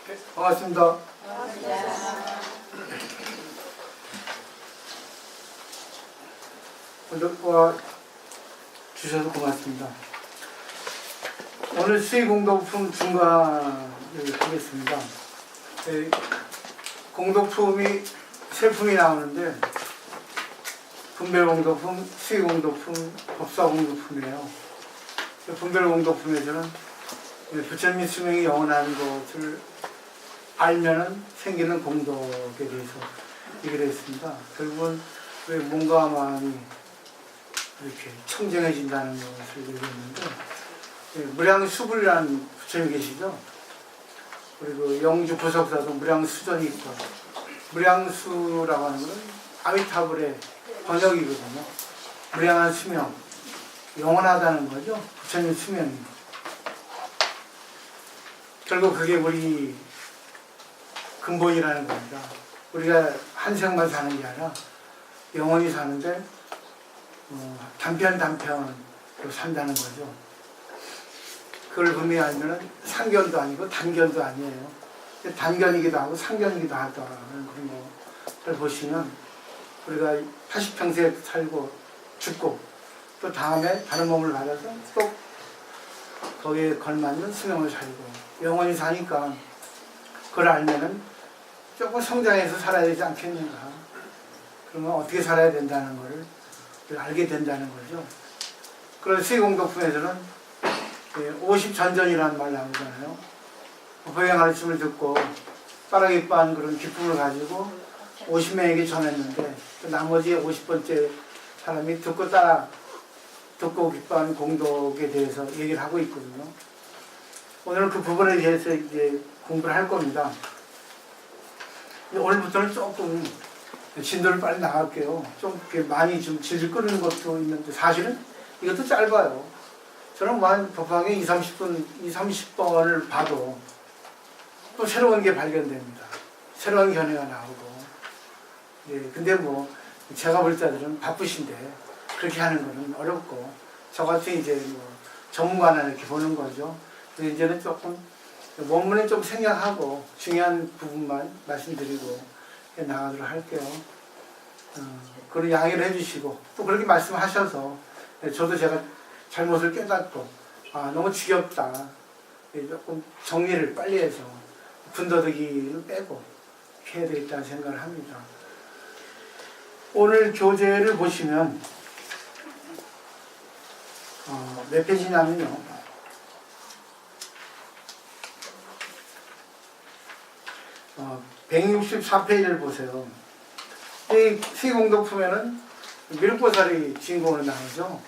네, 반갑습니다. 오늘 와 주셔서 고맙습니다. 오늘 수의공동품 중간을 하겠습니다. 네, 공동품이 세 품이 나오는데 분별공동품, 수의공동품, 법사공동품이에요. 분별공동품에서는 부처님 수명이 영원한 것을 알면은 생기는 공덕에 대해서 얘기를 했습니다. 결국은 왜 몸과 마음이 이렇게 청정해진다는 것을 얘기했는데, 무량수불이라는 부처님 계시죠? 그리고 영주 보석사도 무량수전이 있고, 무량수라고 하는 것은 아미타불의 번역이거든요. 무량한 수명, 영원하다는 거죠. 부처님 수명이. 결국 그게 우리 근본이라는 겁니다. 우리가 한 생만 사는 게 아니라 영원히 사는데 단편단편으로 산다는 거죠. 그걸 분명히 알면은 상견도 아니고 단견도 아니에요. 단견이기도 하고 상견이기도 하다는 그런 거를 보시면 우리가 80평생 살고 죽고 또 다음에 다른 몸을 받아서 또 거기에 걸맞는 수명을 살고 영원히 사니까 그걸 알면은 조금 성장해서 살아야 되지 않겠는가. 그러면 어떻게 살아야 된다는 것을 알게 된다는 거죠. 그래서 수의공동품에서는 50전전이라는 말 나오잖아요. 법화의 가르침을 듣고 따라 기뻐한 그런 기쁨을 가지고 50명에게 전했는데 또 나머지 50번째 사람이 듣고 기뻐한 공덕에 대해서 얘기를 하고 있거든요. 오늘 그 부분에 대해서 이제 공부를 할 겁니다. 오늘부터는 조금 진도를 빨리 나갈게요. 좀 많이 좀 질질 끄는 것도 있는데 사실은 이것도 짧아요. 저는 뭐 한 법화에 30번을 봐도 또 새로운 게 발견됩니다. 새로운 견해가 나오고. 예, 근데 뭐 제가 볼 때들은 바쁘신데 그렇게 하는 거는 어렵고 저같이 이제 뭐 전문가나 이렇게 보는 거죠. 그래서 이제는 조금 원문에 좀 생략하고 중요한 부분만 말씀드리고 나가도록 할게요. 그런 양해를 해주시고 또 그렇게 말씀하셔서 저도 제가 잘못을 깨닫고 너무 지겹다. 조금 정리를 빨리 해서 군더더기를 빼고 이렇게 해야 되겠다는 생각을 합니다. 오늘 교재를 보시면 몇 페이지냐면요. 164페이지를 보세요. 이 수의공동품에는 미륵보살이 주인공으로 나오죠.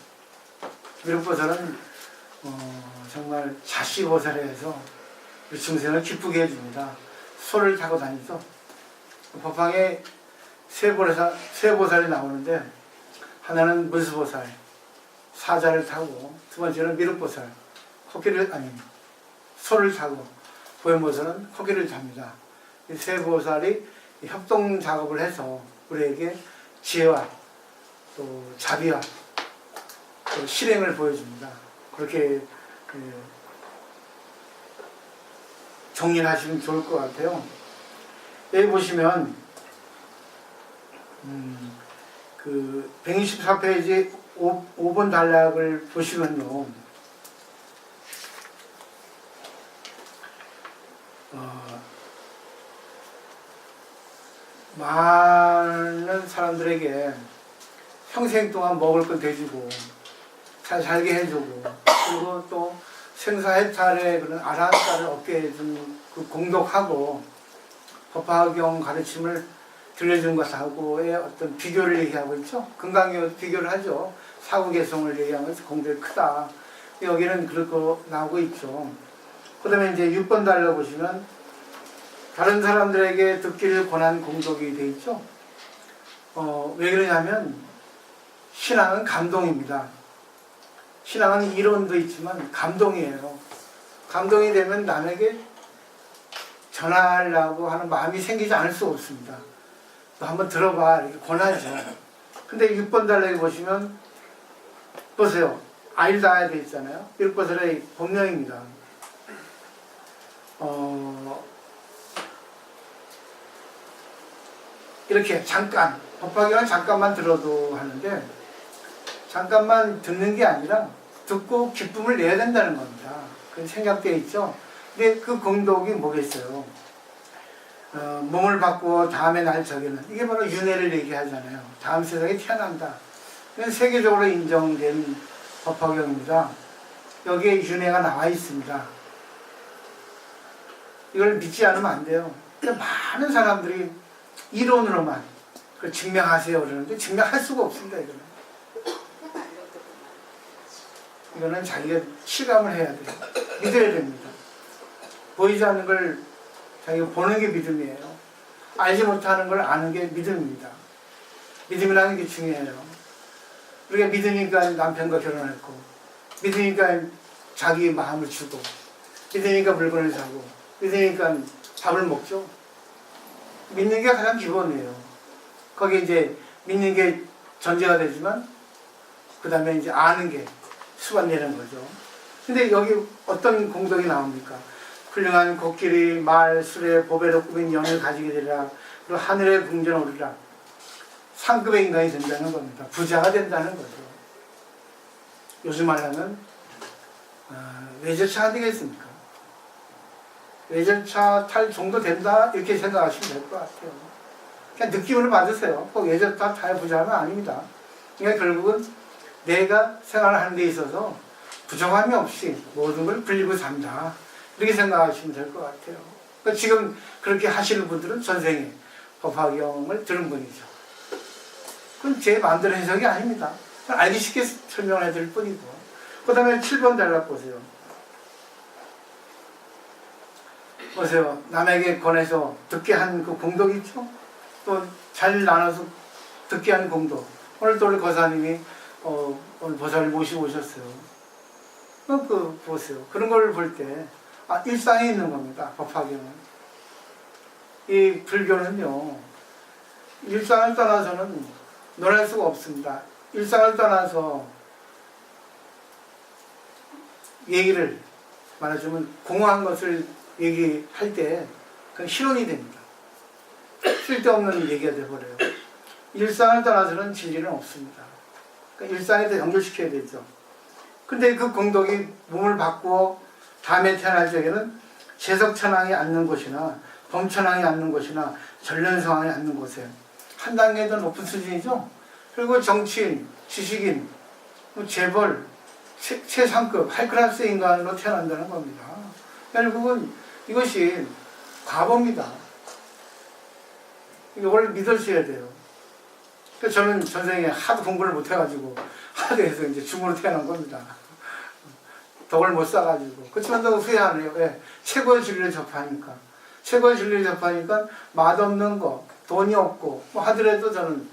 미륵보살은 정말 자씨보살에서 중생을 기쁘게 해줍니다. 소를 타고 다니죠. 법황에 세 보살이 나오는데 하나는 문수보살, 사자를 타고 두 번째는 미륵보살, 소를 타고 보현보살은 코끼리를 탑니다. 이 세 보살이 협동 작업을 해서 우리에게 지혜와 또 자비와 또 실행을 보여줍니다. 그렇게 정리를 하시면 좋을 것 같아요. 여기 보시면 그 124페이지 5번 단락을 보시면요. 많은 사람들에게 평생 동안 먹을 것 대주고 잘 살게 해주고 그리고 또 생사해탈의 그런 아라한자를 얻게 해준 그 공덕하고 법화경 가르침을 들려준 것하고의 어떤 비교를 얘기하고 있죠. 금강경 비교를 하죠. 사구개성을 얘기하는 것이 공덕이 크다. 여기는 그렇게 나오고 있죠. 그 다음에 이제 6번 달러 보시면 다른 사람들에게 듣기를 권한 공덕이 돼 있죠. 왜 그러냐면 신앙은 감동입니다. 신앙은 이론도 있지만 감동이에요. 감동이 되면 남에게 전하려고 하는 마음이 생기지 않을 수 없습니다. 너 한번 들어봐 이렇게 권하죠. 근데 6번 달락에 보시면 보세요. 아일다야 돼 있잖아요. 일보살의 본명입니다. 이렇게 잠깐, 법화경은 잠깐만 들어도 하는데, 잠깐만 듣는 게 아니라 듣고 기쁨을 내야 된다는 겁니다. 그 생각되어 있죠. 근데 그 공덕이 뭐겠어요? 몸을 바꾸어 다음의 날 저기는, 이게 바로 윤회를 얘기하잖아요. 다음 세상에 태어난다. 이건 세계적으로 인정된 법화경입니다. 여기에 윤회가 나와 있습니다. 이걸 믿지 않으면 안 돼요. 근데 많은 사람들이 이론으로만 그걸 증명하세요 그러는데 증명할 수가 없습니다. 이거는 자기가 실감을 해야 돼요. 믿어야 됩니다. 보이지 않는 걸 자기가 보는 게 믿음이에요. 알지 못하는 걸 아는 게 믿음입니다. 믿음이라는 게 중요해요. 우리가 믿으니까 남편과 결혼했고, 믿으니까 자기 마음을 주고, 믿으니까 물건을 사고, 믿으니까 밥을 먹죠. 믿는 게 가장 기본이에요. 거기에 이제 믿는 게 전제가 되지만, 그 다음에 이제 아는 게 수반 내는 거죠. 근데 여기 어떤 공덕이 나옵니까? 훌륭한 곡길이 말, 수레, 보배로 꾸민 영을 가지게 되리라. 그리고 하늘의 궁전 오르라. 상급의 인간이 된다는 겁니다. 부자가 된다는 거죠. 요즘 말하면 외제차 되겠습니까? 외제차 탈 정도 된다 이렇게 생각하시면 될 것 같아요. 그냥 느낌을 받으세요. 꼭 외제차 타야 부자는 아닙니다. 그러니까 결국은 내가 생활하는 데 있어서 부정함이 없이 모든 걸 불리고 산다. 이렇게 생각하시면 될 것 같아요. 그러니까 지금 그렇게 하시는 분들은 전생에 법화경을 들은 분이죠. 그건 제 마음대로 해석이 아닙니다. 알기 쉽게 설명을 해드릴 뿐이고. 그 다음에 7번 단락 보세요. 보세요. 남에게 권해서 듣게 한 그 공덕이 있죠? 또 잘 나눠서 듣게 한 공덕. 오늘 또 우리 거사님이 오늘 보살을 모시고 오셨어요. 그 보세요. 그런 걸 볼 때 일상에 있는 겁니다. 법화경은. 이 불교는요. 일상을 떠나서는 논할 수가 없습니다. 일상을 떠나서 얘기를 말하자면 공허한 것을 얘기할 때 그건 실언이 됩니다. 쓸데없는 얘기가 돼버려요. 일상을 떠나서는 진리는 없습니다. 그러니까 일상에다 연결시켜야 되죠. 근데 그 공덕이 몸을 바꾸어 다음에 태어날 적에는 재석천왕이 앉는 곳이나 범천왕이 앉는 곳이나 전련성왕이 앉는 곳에 한 단계 더 높은 수준이죠. 그리고 정치인, 지식인, 재벌, 최상급, 하이클래스 인간으로 태어난다는 겁니다. 결국은 이것이 과거입니다. 이걸 믿으셔야 돼요. 그래서 저는 전생에 하도 공부를 못해가지고 하도 해서 이제 중으로 태어난 겁니다. 덕을 못 쌓아가지고. 그렇지만 더 후회하네요. 왜? 최고의 진리를 접하니까. 최고의 진리를 접하니까 맛없는 거, 돈이 없고 뭐 하더라도 저는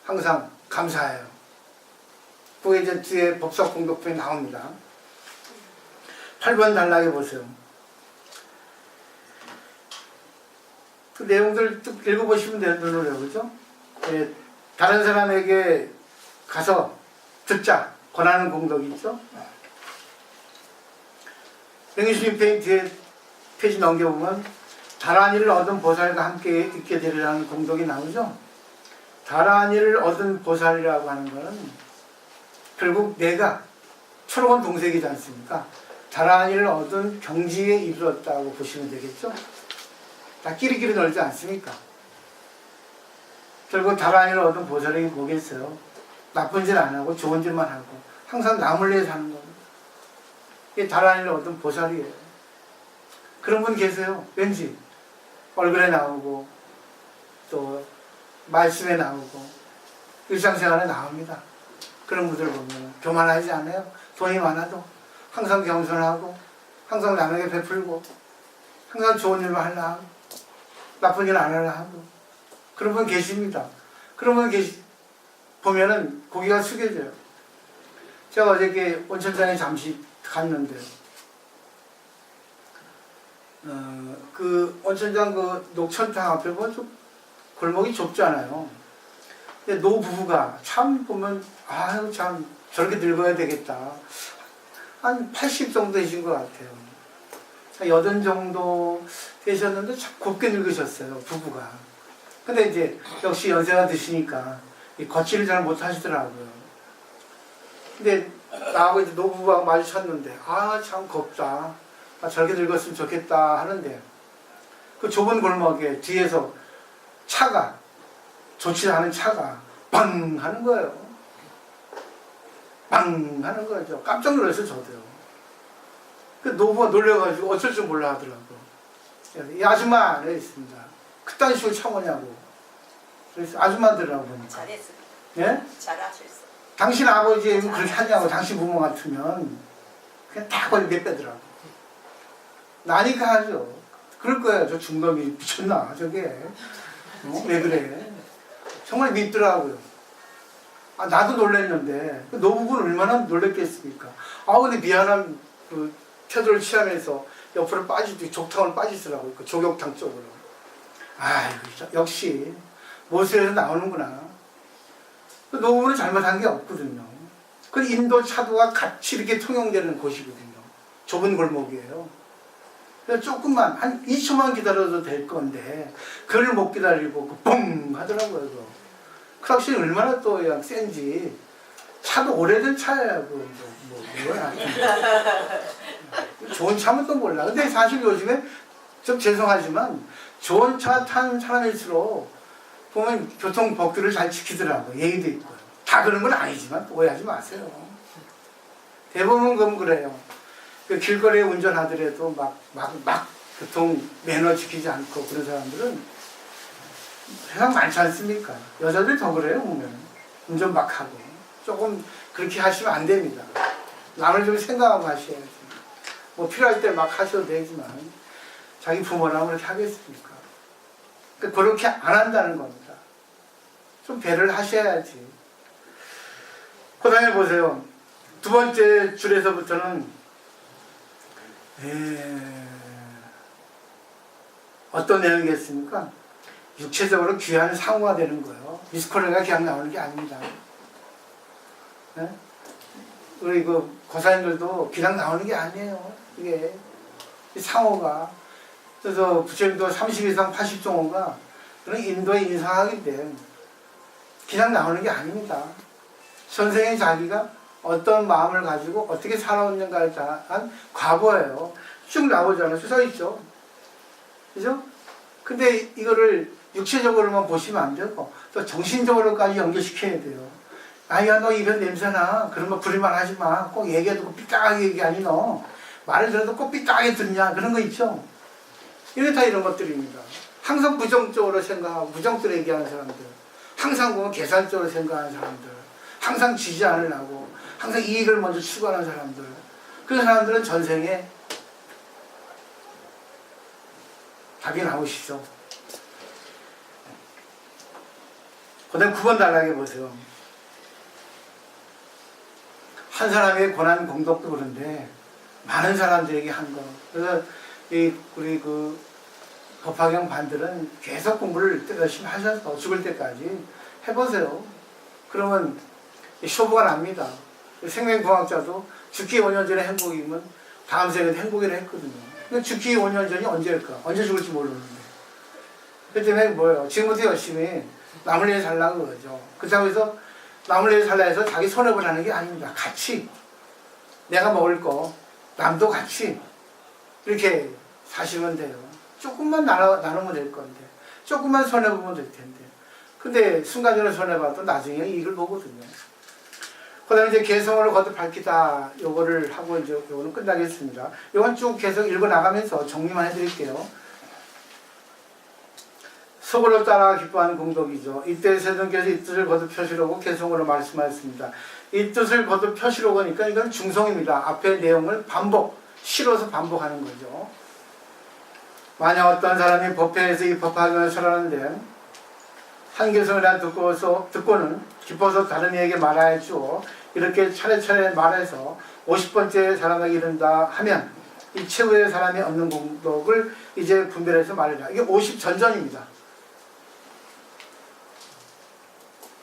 항상 감사해요. 그게 이제 뒤에 법사공덕편에 나옵니다. 8번 단락에 보세요. 그 내용들 쭉 읽어보시면 되는 그죠? 예, 다른 사람에게 가서 듣자 권하는 공덕이 있죠? 영희스님 뒤에 페이지 넘겨보면 다란이를 얻은 보살과 함께 있게 되리라는 공덕이 나오죠? 다란이를 얻은 보살이라고 하는 것은 결국 내가 초록은 동색이지 않습니까? 다란이를 얻은 경지에 이르렀다고 보시면 되겠죠? 다 끼리끼리 놀지 않습니까? 결국 다란이를 얻은 보살이 뭐겠어요? 나쁜 짓 안 하고 좋은 짓만 하고 항상 남을 위해 사는 겁니다. 이게 다란이를 얻은 보살이에요. 그런 분 계세요. 왠지 얼굴에 나오고 또 말씀에 나오고 일상생활에 나옵니다. 그런 분들 보면 교만하지 않아요. 돈이 많아도 항상 겸손하고 항상 남에게 베풀고 항상 좋은 일만 하려 하고 나쁜 일 안 하려 하고 그런 분 계십니다. 그런 분 보면은 고개가 숙여져요. 제가 어저께 온천장에 잠시 갔는데 그 온천장 그 녹천탕 앞에 보면 좀 골목이 좁잖아요. 근데 노부부가 참 보면 아유 참 저렇게 늙어야 되겠다. 한 80 정도 되신 것 같아요. 80 정도 되셨는데 참 곱게 늙으셨어요. 부부가. 근데 이제 역시 연세가 드시니까 이 걷지를 잘 못하시더라고요. 근데 나하고 이제 노부부가 마주쳤는데 아 참 겁다. 아, 저렇게 늙었으면 좋겠다 하는데 그 좁은 골목에 뒤에서 차가 좋지 않은 차가 빵 하는 거예요. 빵 하는 거죠. 깜짝 놀랐어요 저도요. 그 노부가 놀래가지고 어쩔 줄 몰라 하더라고. 이 아줌마 이랬습니다. 그딴 식으로 참으냐고. 그래서 아줌마들이라고 보니까. 잘했어. 예? 잘하셨어. 당신 아버지 그렇게 하냐고. 당신 부모 같으면 그냥 다 거의 몇 빼더라고. 나니까 하죠. 그럴 거예요. 저 중덕이 미쳤나 저게. 왜 그래. 정말 믿더라고요. 아, 나도 놀랬는데 그 노부부는 얼마나 놀랬겠습니까. 아 근데 미안한 그 태도를 취하면서 옆으로 빠지듯이 족탕을 빠지더라고요. 그 조격탕 쪽으로. 아이고 역시 모세에서 나오는구나. 그 노부부는 잘못한 게 없거든요. 그 인도 차도가 같이 이렇게 통용되는 곳이거든요. 좁은 골목이에요. 그래서 조금만 한 2초만 기다려도 될 건데 그걸 못 기다리고 뻥 하더라고요. 그 확실히 얼마나 또 그냥 센지. 차도 오래된 차야. 뭐야. 좋은 차면 또 몰라. 근데 사실 요즘에 좀 죄송하지만 좋은 차 탄 사람일수록 보면 교통 법규를 잘 지키더라고요. 예의도 있고요. 다 그런 건 아니지만 오해하지 마세요. 대부분 그럼 그래요. 그 길거리에 운전하더라도 막 교통 매너 지키지 않고 그런 사람들은 세상 많지 않습니까? 여자들이 더 그래요, 보면. 운전 막 하고. 조금 그렇게 하시면 안 됩니다. 남을 좀 생각하고 하셔야지. 뭐 필요할 때 막 하셔도 되지만 자기 부모라면 그렇게 하겠습니까? 그렇게 안 한다는 겁니다. 좀 배려를 하셔야지. 그 다음에 보세요. 두 번째 줄에서부터는 어떤 내용이겠습니까? 육체적으로 귀한 상호가 되는 거예요. 미스코리아가 그냥 나오는 게 아닙니다. 네? 우리 그 고사님들도 그냥 나오는 게 아니에요. 이게 상호가. 그래서 부처님도 30 이상 80종호가 그런 인도의 인상학인데 그냥 나오는 게 아닙니다. 선생의 자기가 어떤 마음을 가지고 어떻게 살아왔는가에 대한 과거예요. 쭉 나오잖아요. 써 있죠. 그죠? 근데 이거를 육체적으로만 보시면 안 되고 또 정신적으로까지 연결시켜야 돼요. 아야 너 입에 냄새나. 그런 거 부릴만 하지 마. 꼭 얘기해도 꼭 삐딱하게 얘기하니 너. 말을 들어도 꼭 삐딱하게 듣냐. 그런 거 있죠. 이게 다 이런 것들입니다. 항상 부정적으로 생각하고 부정적으로 얘기하는 사람들. 항상 보면 계산적으로 생각하는 사람들. 항상 지지 않으려고. 항상 이익을 먼저 추구하는 사람들. 그런 사람들은 전생에 답이 나오시죠. 그 다음 9번 단락에 보세요. 한 사람의 고난 공덕도 그런데 많은 사람들에게 한 거. 그래서 우리 그 법화경 반들은 계속 공부를 열심히 하셔서 죽을 때까지 해보세요. 그러면 쇼부가 납니다. 생명공학자도 죽기 5년 전에 행복이면 다음 생에도 행복이라 했거든요. 근데 죽기 5년 전이 언제일까? 언제 죽을지 모르는데. 그 때문에 뭐예요? 지금부터 열심히 남을 위해 살라고 그러죠. 그렇다고 해서 남을 위해 살라 해서 자기 손해볼 하는 게 아닙니다. 같이 내가 먹을 거 남도 같이 이렇게 사시면 돼요. 조금만 나누면 될 건데 조금만 손해보면 될 텐데 근데 순간적으로 손해봐도 나중에 이익을 보거든요. 그 다음에 이제 개성으로 거듭 밝히다 요거를 하고 이제 요거는 끝나겠습니다. 요건 쭉 계속 읽어나가면서 정리만 해드릴게요. 속으로 따라 기뻐하는 공덕이죠. 이때 세존께서 이 뜻을 거듭 펴시려고 개성으로 말씀하셨습니다. 이 뜻을 거듭 펴시려고 하니까 이건 중성입니다. 앞의 내용을 실어서 반복하는 거죠. 만약 어떤 사람이 법회에서 이 법화경을 설하는데 한 개성을 다 듣고는 기뻐서 다른 이에게 말하여 주어 이렇게 차례차례 말해서 50번째 사람에게 이른다 하면 이 최후의 사람이 얻는 공덕을 이제 분별해서 말해라. 이게 50전전입니다.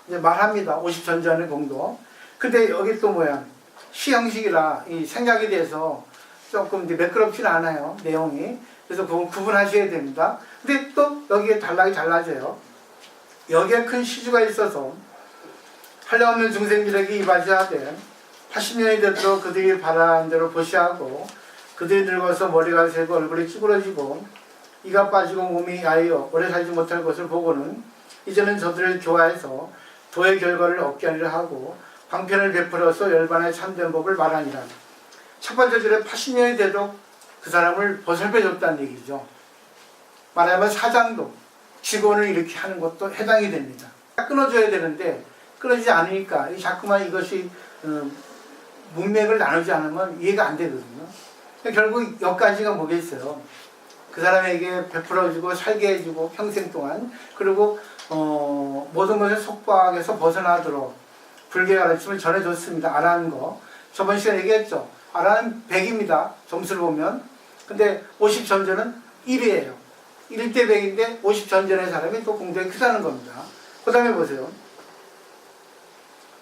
이제 말합니다. 50전전의 공덕. 근데 여기 또 뭐야? 시형식이라 이 생각에 대해서 조금 이제 매끄럽지는 않아요. 내용이. 그래서 그건 구분하셔야 됩니다. 근데 또 여기에 단락이 달라져요. 여기에 큰 시주가 있어서 한량없는 중생들에게 이바지하되 80년이 되도록 그들이 바라는 대로 보시하고 그들이 늙어서 머리가 새고 얼굴이 쭈그러지고 이가 빠지고 몸이 야여 오래 살지 못할 것을 보고는 이제는 저들을 교화해서 도의 결과를 얻게 하리라 하고 방편을 베풀어서 열반의 참된 법을 말하니라. 첫 번째 줄에 80년이 되도록 그 사람을 보살펴줬다는 얘기죠. 말하자면 사장도 직원을 이렇게 하는 것도 해당이 됩니다. 끊어줘야 되는데 끊어지지 않으니까 자꾸만 이것이 문맥을 나누지 않으면 이해가 안 되거든요. 결국 여기까지가 뭐겠어요. 그 사람에게 베풀어주고 살게 해주고 평생 동안 그리고 모든 것을 속박에서 벗어나도록 불교의 가르침을 전해줬습니다. 아라는 거 저번 시간에 얘기했죠. 아라는 100입니다. 점수를 보면. 근데 50 전전은 1이에요. 1대 100인데 50 전전의 사람이 또 공덕이 크다는 겁니다. 그 다음에 보세요.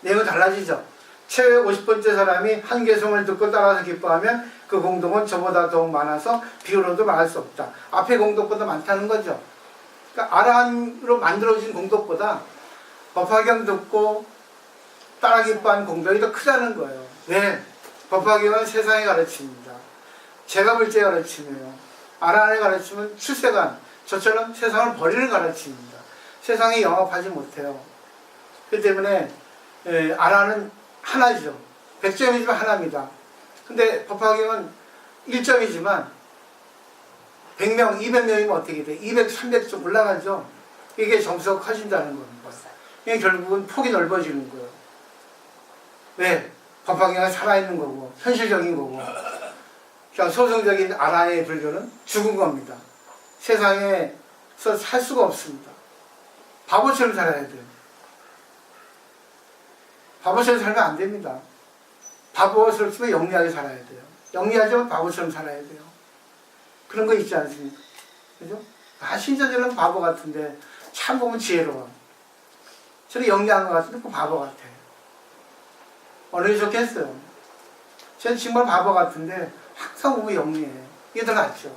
내용은 달라지죠. 최후의 50번째 사람이 한 개성을 듣고 따라서 기뻐하면 그 공덕은 저보다 더욱 많아서 비교로도 말할 수 없다. 앞에 공덕보다 많다는 거죠. 그러니까 아라한으로 만들어진 공덕보다 법화경 듣고 따라 기뻐한 공덕이 더 크다는 거예요. 왜? 법화경은 세상의 가르침입니다. 제가 볼때 가르침이에요. 아라한의 가르침은 출세관, 저처럼 세상을 버리는 가르침입니다. 세상에 영합하지 못해요. 그렇기 때문에 아라한은 하나죠. 100점이지만 하나입니다. 근데 법화경은 1점이지만 100명, 200명이면 어떻게 돼? 200, 300점 올라가죠. 이게 점수가 커진다는 겁니다. 이게 결국은 폭이 넓어지는 거예요. 왜? 법화경은 살아있는 거고 현실적인 거고 그냥 소승적인 아라의 불교는 죽은 겁니다. 세상에서 살 수가 없습니다. 바보처럼 살아야 돼요. 바보처럼 살면 안 됩니다. 바보스럽지만 영리하게 살아야 돼요. 영리하지만 바보처럼 살아야 돼요. 그런 거 있지 않습니까? 그죠? 신자들은 바보 같은데 참 보면 지혜로워. 저는 영리한 것 같은데 그 바보 같아. 어느 게 좋겠어요? 저는 정말 바보 같은데 항상 보면 영리해. 이게 더 낫죠.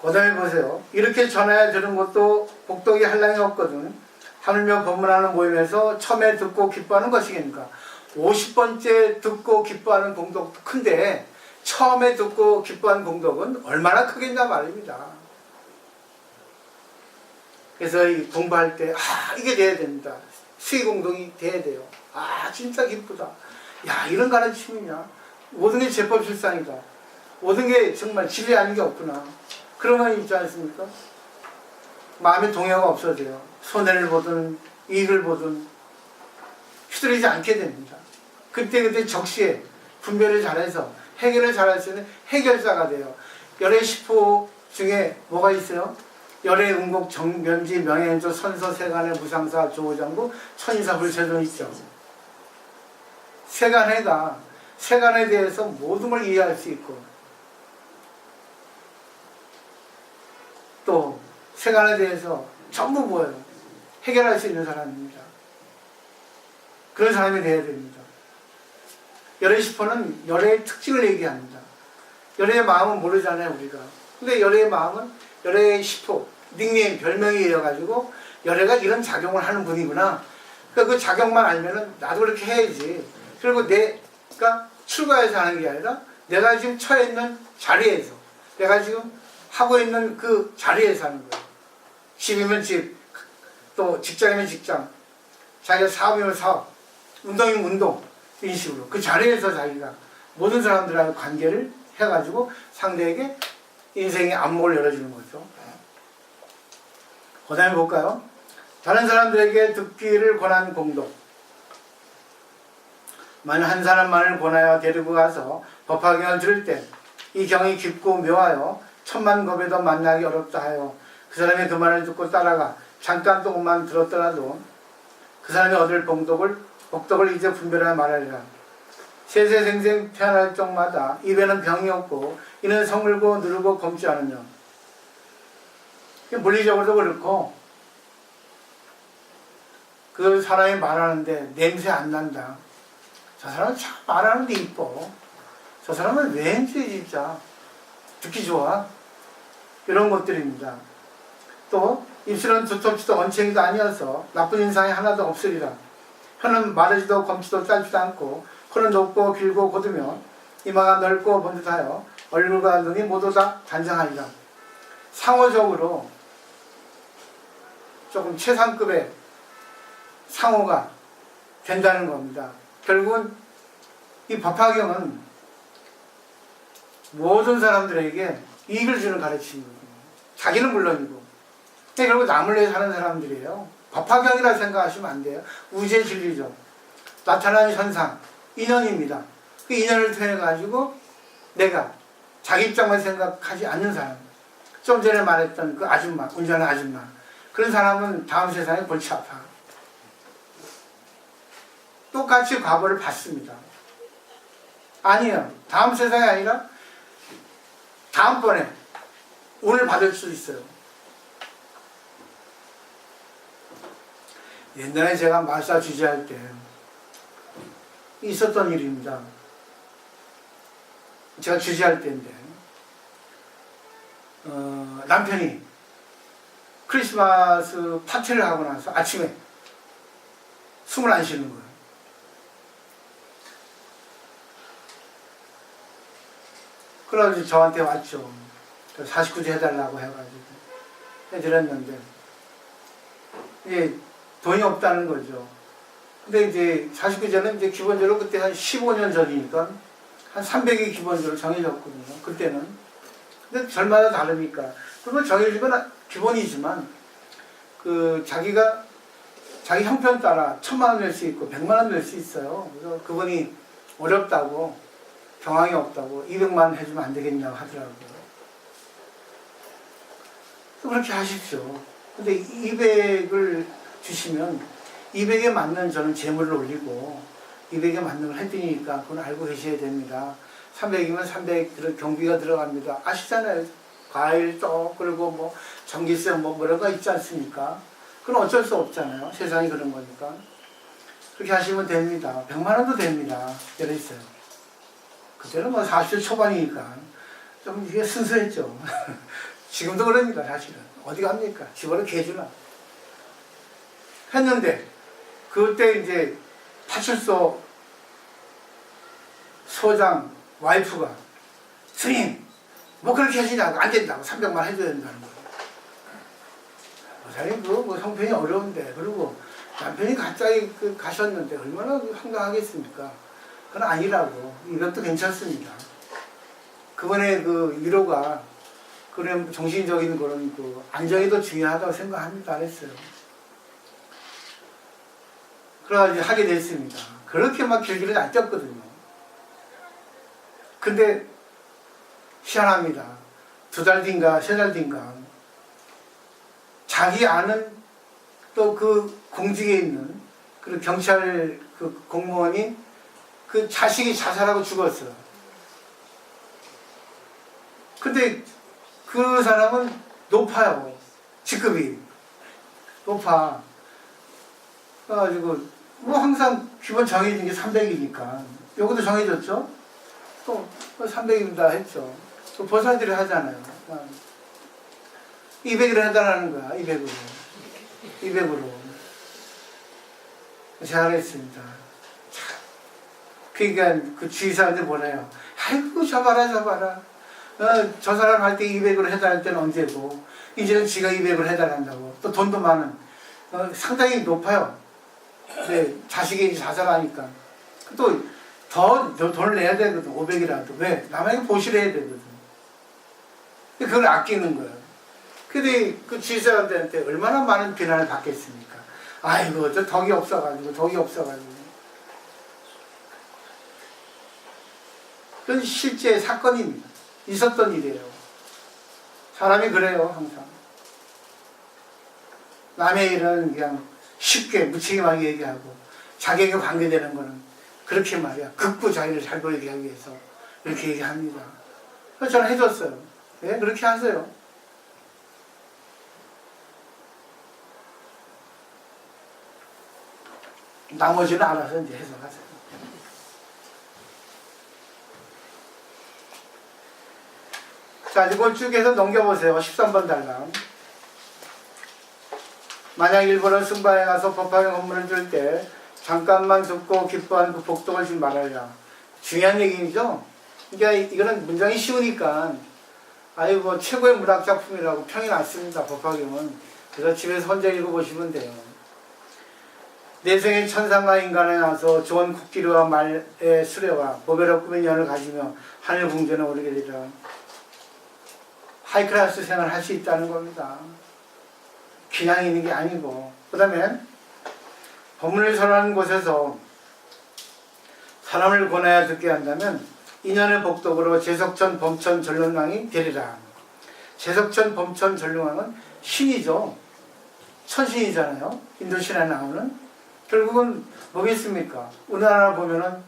그 다음에 보세요. 이렇게 전해야 되는 것도 복덕이 한량이 없거든. 하물며 법문하는 모임에서 처음에 듣고 기뻐하는 것이니까 50번째 듣고 기뻐하는 공덕도 큰데 처음에 듣고 기뻐하는 공덕은 얼마나 크겠냐 말입니다. 그래서 이 공부할 때 이게 돼야 됩니다. 수의공덕이 돼야 돼요. 진짜 기쁘다. 야, 이런 가르침이냐. 모든 게 제법실상이다. 모든 게 정말 진리 아닌 게 없구나. 그런 거 있지 않습니까? 마음에 동요가 없어져요. 손해를 보든 이익을 보든 휘둘리지 않게 됩니다. 그때 적시에 분별을 잘해서 해결을 잘할 수 있는 해결사가 돼요. 열의 시포 중에 뭐가 있어요? 열의 음곡 정변지 명예조 선서 세간의 무상사 조호장구 천인사 불체존 있죠. 세간해가 세간에 대해서 모든 걸 이해할 수 있고 또 세간에 대해서 전부 뭐예요? 해결할 수 있는 사람입니다. 그런 사람이 되어야 됩니다. 열의 시포는 열의 특징을 얘기합니다. 열의 마음은 모르잖아요, 우리가. 근데 열의 마음은 열의 시포, 닉네임, 별명이어가지고 열애가 이런 작용을 하는 분이구나. 그러니까 그 작용만 알면은 나도 그렇게 해야지. 그리고 내가 출가해서 하는 게 아니라 내가 지금 처해 있는 자리에서 내가 지금 하고 있는 그 자리에서 하는 거예요. 집이면 집, 또 직장이면 직장, 자기가 사업이면 사업, 운동이면 운동, 이런 식으로 그 자리에서 자기가 모든 사람들하고 관계를 해가지고 상대에게 인생의 안목을 열어주는 거죠. 그 다음에 볼까요? 다른 사람들에게 듣기를 권한 공덕. 만일 한 사람만을 권하여 데리고 가서 법화경을 들을 때 이 경이 깊고 묘하여 천만 겁에도 만나기 어렵다 하여 그 사람이 그 말을 듣고 따라가 잠깐 동안만 들었더라도 그 사람이 얻을 복덕을 이제 분별하여 말하리라. 세세생생 태어날 적마다 입에는 병이 없고 이는 성물고 누르고 검지 않으며 물리적으로도 그렇고 그 사람이 말하는데 냄새 안 난다. 저 사람은 참 말하는데 이뻐. 저 사람은 왠지 진짜 듣기 좋아. 이런 것들입니다. 또 입술은 두텁지도 원챙이도 아니어서 나쁜 인상이 하나도 없으리라. 혀는 마르지도 검지도 짧지도 않고 코는 높고 길고 곧으며 이마가 넓고 번듯하여 얼굴과 눈이 모두 다 단정하리라. 상호적으로 조금 최상급의 상호가 된다는 겁니다. 결국은 이 법화경은 모든 사람들에게 이익을 주는 가르침이거든요. 자기는 물론이고. 결국 남을 위해 사는 사람들이에요. 법화경이라 생각하시면 안 돼요. 우주의 진리죠. 나타나는 현상, 인연입니다. 그 인연을 통해 가지고 내가 자기 입장만 생각하지 않는 사람, 좀 전에 말했던 그 아줌마, 운전하는 아줌마, 그런 사람은 다음 세상에 골치 아파. 똑같이 과보를 받습니다. 아니에요. 다음 세상이 아니라 다음번에 오늘 받을 수 있어요. 옛날에 제가 마사 주재할 때 있었던 일입니다. 제가 주재할 때인데 남편이 크리스마스 파티를 하고 나서 아침에 숨을 안 쉬는 거예요. 그래가지고 저한테 왔죠. 49제 해달라고 해가지고 해드렸는데 이제 돈이 없다는 거죠. 근데 이제 49제는 이제 기본적으로 그때 한 15년 전이니까 한 300이 기본적으로 정해졌거든요. 그때는. 근데 절마다 다르니까. 그리고 정해진 건 기본이지만 그 자기가 자기 형편 따라 1000만 원 낼 수 있고 100만 원 낼 수 있어요. 그래서 그분이 어렵다고 경황이 없다고 200만 원 해주면 안 되겠냐고 하더라고요. 그렇게 하십시오. 근데 200을 주시면 200에 맞는 저는 재물을 올리고 200에 맞는 걸 해드리니까 그건 알고 계셔야 됩니다. 300이면 300 경비가 들어갑니다. 아시잖아요. 과일 또 그리고 뭐 전기세 뭐 이런 거 있지 않습니까? 그건 어쩔 수 없잖아요. 세상이 그런 거니까. 그렇게 하시면 됩니다. 100만 원도 됩니다. 예를 있어요. 그때는 뭐 40대 초반이니까 좀 이게 순수했죠. 지금도 그러니까 사실은. 어디 갑니까? 집어를 개주나. 했는데 그때 이제 파출소 소장 와이프가 스님 뭐 그렇게 하시냐고 안 된다고 300만 해줘야 된다는 거예요. 사장님 그거 뭐 형편이 어려운데 그리고 남편이 갑자기 가셨는데 얼마나 황당하겠습니까? 그건 아니라고. 이것도 괜찮습니다. 그분의 그 위로가 그런 정신적인 그런 그 안정이 더 중요하다고 생각합니다. 했어요. 그래가지고 하게 됐습니다. 그렇게 막 길길을 안 뛰었거든요. 근데 희한합니다. 2달 뒤인가 3달 뒤인가 자기 아는 또 그 공직에 있는 그 경찰 그 공무원이 그 자식이 자살하고 죽었어요. 근데 그 사람은 높아요. 직급이 높아. 그래가지고 뭐 항상 기본 정해진 게 300이니까 여기도 정해졌죠. 또 300입니다 했죠. 또 보살들이 하잖아요. 200으로 해달라는 거야. 200으로 잘했습니다. 그러니까 그 주위 사람들 뭐래요. 아이고 잡아라. 저 사람 할 때 200으로 해달할 때는 언제고 이제는 지가 200으로 해달한다고. 또 돈도 많은 상당히 높아요. 네, 자식이 자살하니까 또 더 돈을 내야 되거든. 500이라도. 왜? 남에게 보시를 해야 되거든. 그걸 아끼는 거예요. 근데 그 주위 사람들한테 얼마나 많은 비난을 받겠습니까? 아이고 저 덕이 없어가지고. 그건 실제 사건입니다. 있었던 일이에요. 사람이 그래요, 항상. 남의 일은 그냥 쉽게 무책임하게 얘기하고 자기에게 관계되는 거는 그렇게 말이야. 극구 자기를 잘 보이게 하기 위해서 이렇게 얘기합니다. 그래서 저는 해줬어요. 네, 그렇게 하세요. 나머지는 알아서 이제 해석하세요. 자, 이걸 쭉 해서 넘겨보세요. 13번 달랑. 만약 일본은 승바에 가서 법화경 법문을 들을 때 잠깐만 듣고 기뻐하는 그 복덕을 좀 말하라. 중요한 얘기죠. 그러니까 이거는 문장이 쉬우니까 아이고 뭐 최고의 문학 작품이라고 평이 났습니다. 법화경은. 그래서 집에서 혼자 읽어보시면 돼요. 내 생에 천상과 인간에 나서 좋은 국기류와 말의 수레와 보배로 꾸민 연을 가지며 하늘 궁전에 오르게 되리라. 하이클래스 생활을 할 수 있다는 겁니다. 그냥 있는 게 아니고. 그 다음에 법문을 설하는 곳에서 사람을 권하여 듣게 한다면 인연의 복덕으로 제석천 범천 전륜왕이 되리라. 제석천 범천 전륜왕은 신이죠. 천신이잖아요. 인도 신화에 나오는. 결국은 뭐겠습니까? 우리나라 보면은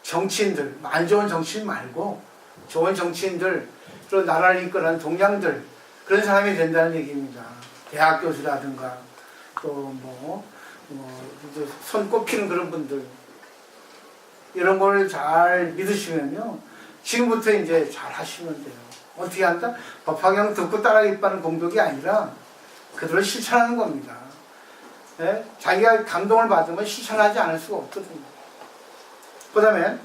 정치인들, 안 좋은 정치인 말고 좋은 정치인들, 또 나라를 이끌어가는 동량들, 그런 사람이 된다는 얘기입니다. 대학 교수라든가 또 손 꼽히는 그런 분들, 이런 걸 잘 믿으시면요, 지금부터 이제 잘 하시면 돼요. 어떻게 한다? 법화경 듣고 따라 입하는 공덕이 아니라 그대로 실천하는 겁니다. 네? 자기가 감동을 받으면 실천하지 않을 수가 없거든요. 그 다음에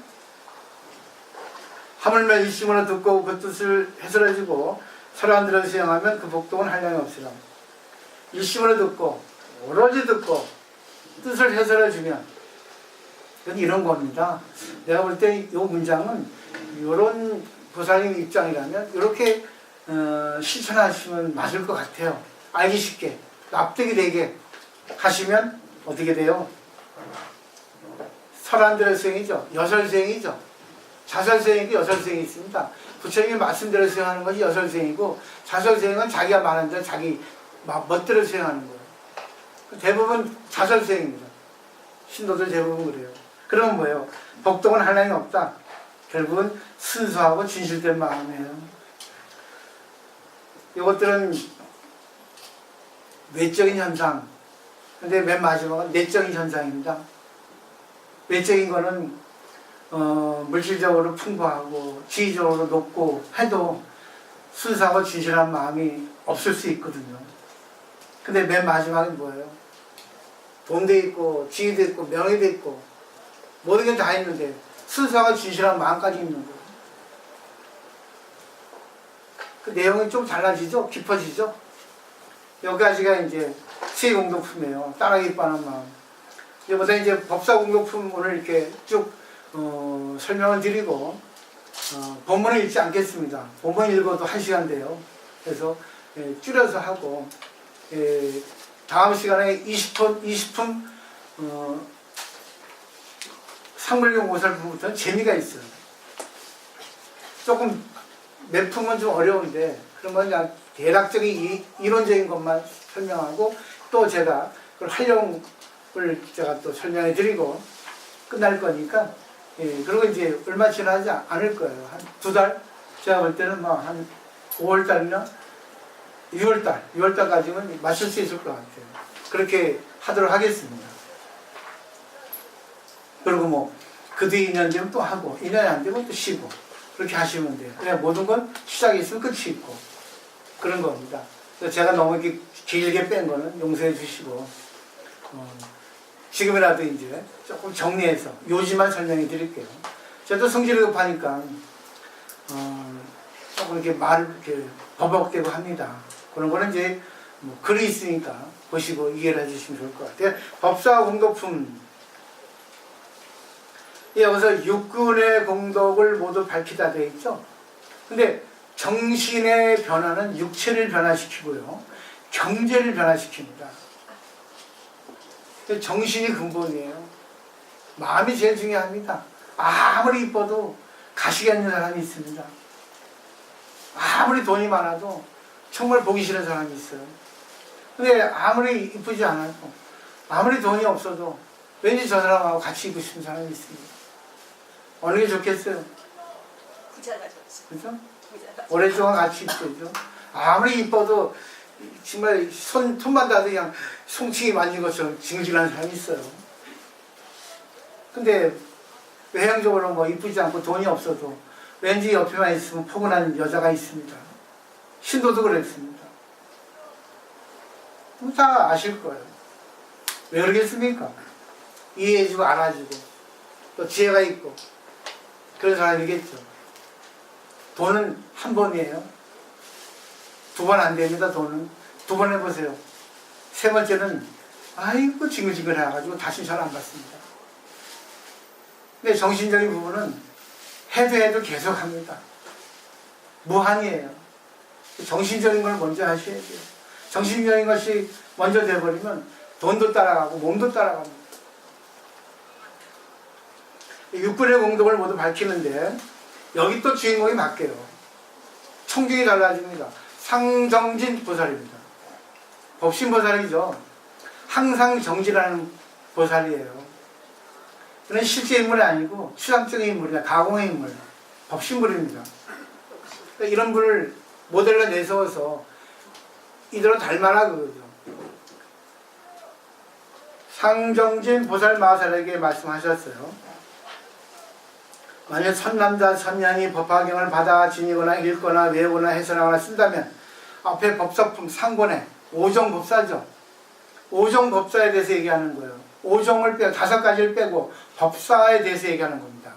하물며 일심으로 듣고 그 뜻을 해설해주고 사람들을 수행하면 그 복덕은 한량이 없으라. 일심으로 듣고 오로지 듣고 뜻을 해설해주면 이건 이런 겁니다. 내가 볼 때 이 문장은 이런 보살님 입장이라면 이렇게 실천하시면 맞을 것 같아요. 알기 쉽게 납득이 되게 하시면 어떻게 돼요? 설한들의 수행이죠. 여설수행이죠. 자설수행이고 여설수행이 있습니다. 부처님이 말씀대로 수행하는 것이 여설수행이고, 자설수행은 자기가 말하는 대로 자기 멋대로 수행하는 거예요. 대부분 자설수행입니다. 신도들 대부분 그래요. 그러면 뭐예요? 복덕은 한량이 없다. 결국은 순수하고 진실된 마음이에요. 이것들은 외적인 현상. 근데 맨 마지막은 내적인 현상입니다. 외적인 거는 물질적으로 풍부하고 지위적으로 높고 해도 순수하고 진실한 마음이 없을 수 있거든요. 근데 맨 마지막은 뭐예요? 돈도 있고 지위도 있고 명예도 있고 모든 게 다 있는데 순수하고 진실한 마음까지 있는 거예요. 그 내용이 좀 달라지죠? 깊어지죠? 여기까지가 이제 세공덕품이에요. 따라기 빠는 마음. 이제부터 이제 법사공덕품 오늘 이렇게 쭉 설명을 드리고 본문을 읽지 않겠습니다. 본문 읽어도 1시간 돼요. 그래서 줄여서 하고 다음 시간에 20품 상물경 모살품부터는 재미가 있어요. 조금 몇 품은 좀 어려운데 그런 건 그냥 대략적인 이론적인 것만 설명하고 또 제가 그걸 활용을 제가 또 설명해 드리고 끝날 거니까 그리고 이제 얼마 지나지 않을 거예요. 한 2달? 제가 볼 때는 뭐 한 5월달이나 6월달까지는 마칠 수 있을 것 같아요. 그렇게 하도록 하겠습니다. 그리고 뭐 그 뒤에 2년 되면 또 하고 2년이 안 되면 또 쉬고 그렇게 하시면 돼요. 그냥 모든 건 시작이 있으면 끝이 있고 그런 겁니다. 그래서 제가 너무 이렇게 길게 뺀 거는 용서해 주시고 지금이라도 이제 조금 정리해서 요지만 설명해 드릴게요. 저도 성질이 급하니까 조금 이렇게 말을 이렇게 버벅대고 합니다. 그런 거는 이제 뭐 글이 있으니까 보시고 이해를 해주시면 좋을 것 같아요. 법사 공덕품. 여기서 육군의 공덕을 모두 밝히다 되어 있죠. 근데 정신의 변화는 육체를 변화시키고요. 경제를 변화시킵니다. 정신이 근본이에요. 마음이 제일 중요합니다. 아무리 이뻐도 가식이 없는 사람이 있습니다. 아무리 돈이 많아도 정말 보기 싫은 사람이 있어요. 근데 아무리 이쁘지 않아도 아무리 돈이 없어도 왠지 저 사람하고 같이 있고 싶은 사람이 있습니다. 어느 게 좋겠어요? 부자가 좋지. 그죠? 부자가 오랫동안 같이 있죠. 아무리 이뻐도 정말 손만 닿아도 그냥 송치기 만진 것처럼 징징한 사람이 있어요. 근데 외형적으로 뭐 이쁘지 않고 돈이 없어도 왠지 옆에만 있으면 포근한 여자가 있습니다. 신도도 그랬습니다. 다 아실 거예요. 왜 그러겠습니까? 이해해주고 알아주고 또 지혜가 있고 그런 사람이겠죠. 돈은 한 번이에요. 두 번 안 됩니다. 돈은 두 번 해보세요. 세 번째는 아이고 징글징글 해가지고 다시 잘 안 받습니다. 근데 정신적인 부분은 해도 계속 합니다. 무한이에요. 정신적인 걸 먼저 하셔야 돼요. 정신적인 것이 먼저 돼버리면 돈도 따라가고 몸도 따라갑니다. 육군의 공덕을 모두 밝히는데 여기 또 주인공이 바뀌어요. 총경이 달라집니다. 상정진 보살입니다. 법신보살이죠. 항상 정진하는 보살이에요. 그는 실제 인물이 아니고 추상적인 인물이나 가공의 인물, 법신불입니다. 그러니까 이런 분을 모델로 내세워서 이대로 닮아라 그거죠. 상정진 보살 마살에게 말씀하셨어요. 만약 선남자 선녀이 법화경을 받아 지니거나 읽거나 외우거나 해설하거나 쓴다면 앞에 법사품 상권에 오종법사죠. 오종법사에 대해서 얘기하는 거예요. 오종을 빼고 5가지를 빼고 법사에 대해서 얘기하는 겁니다.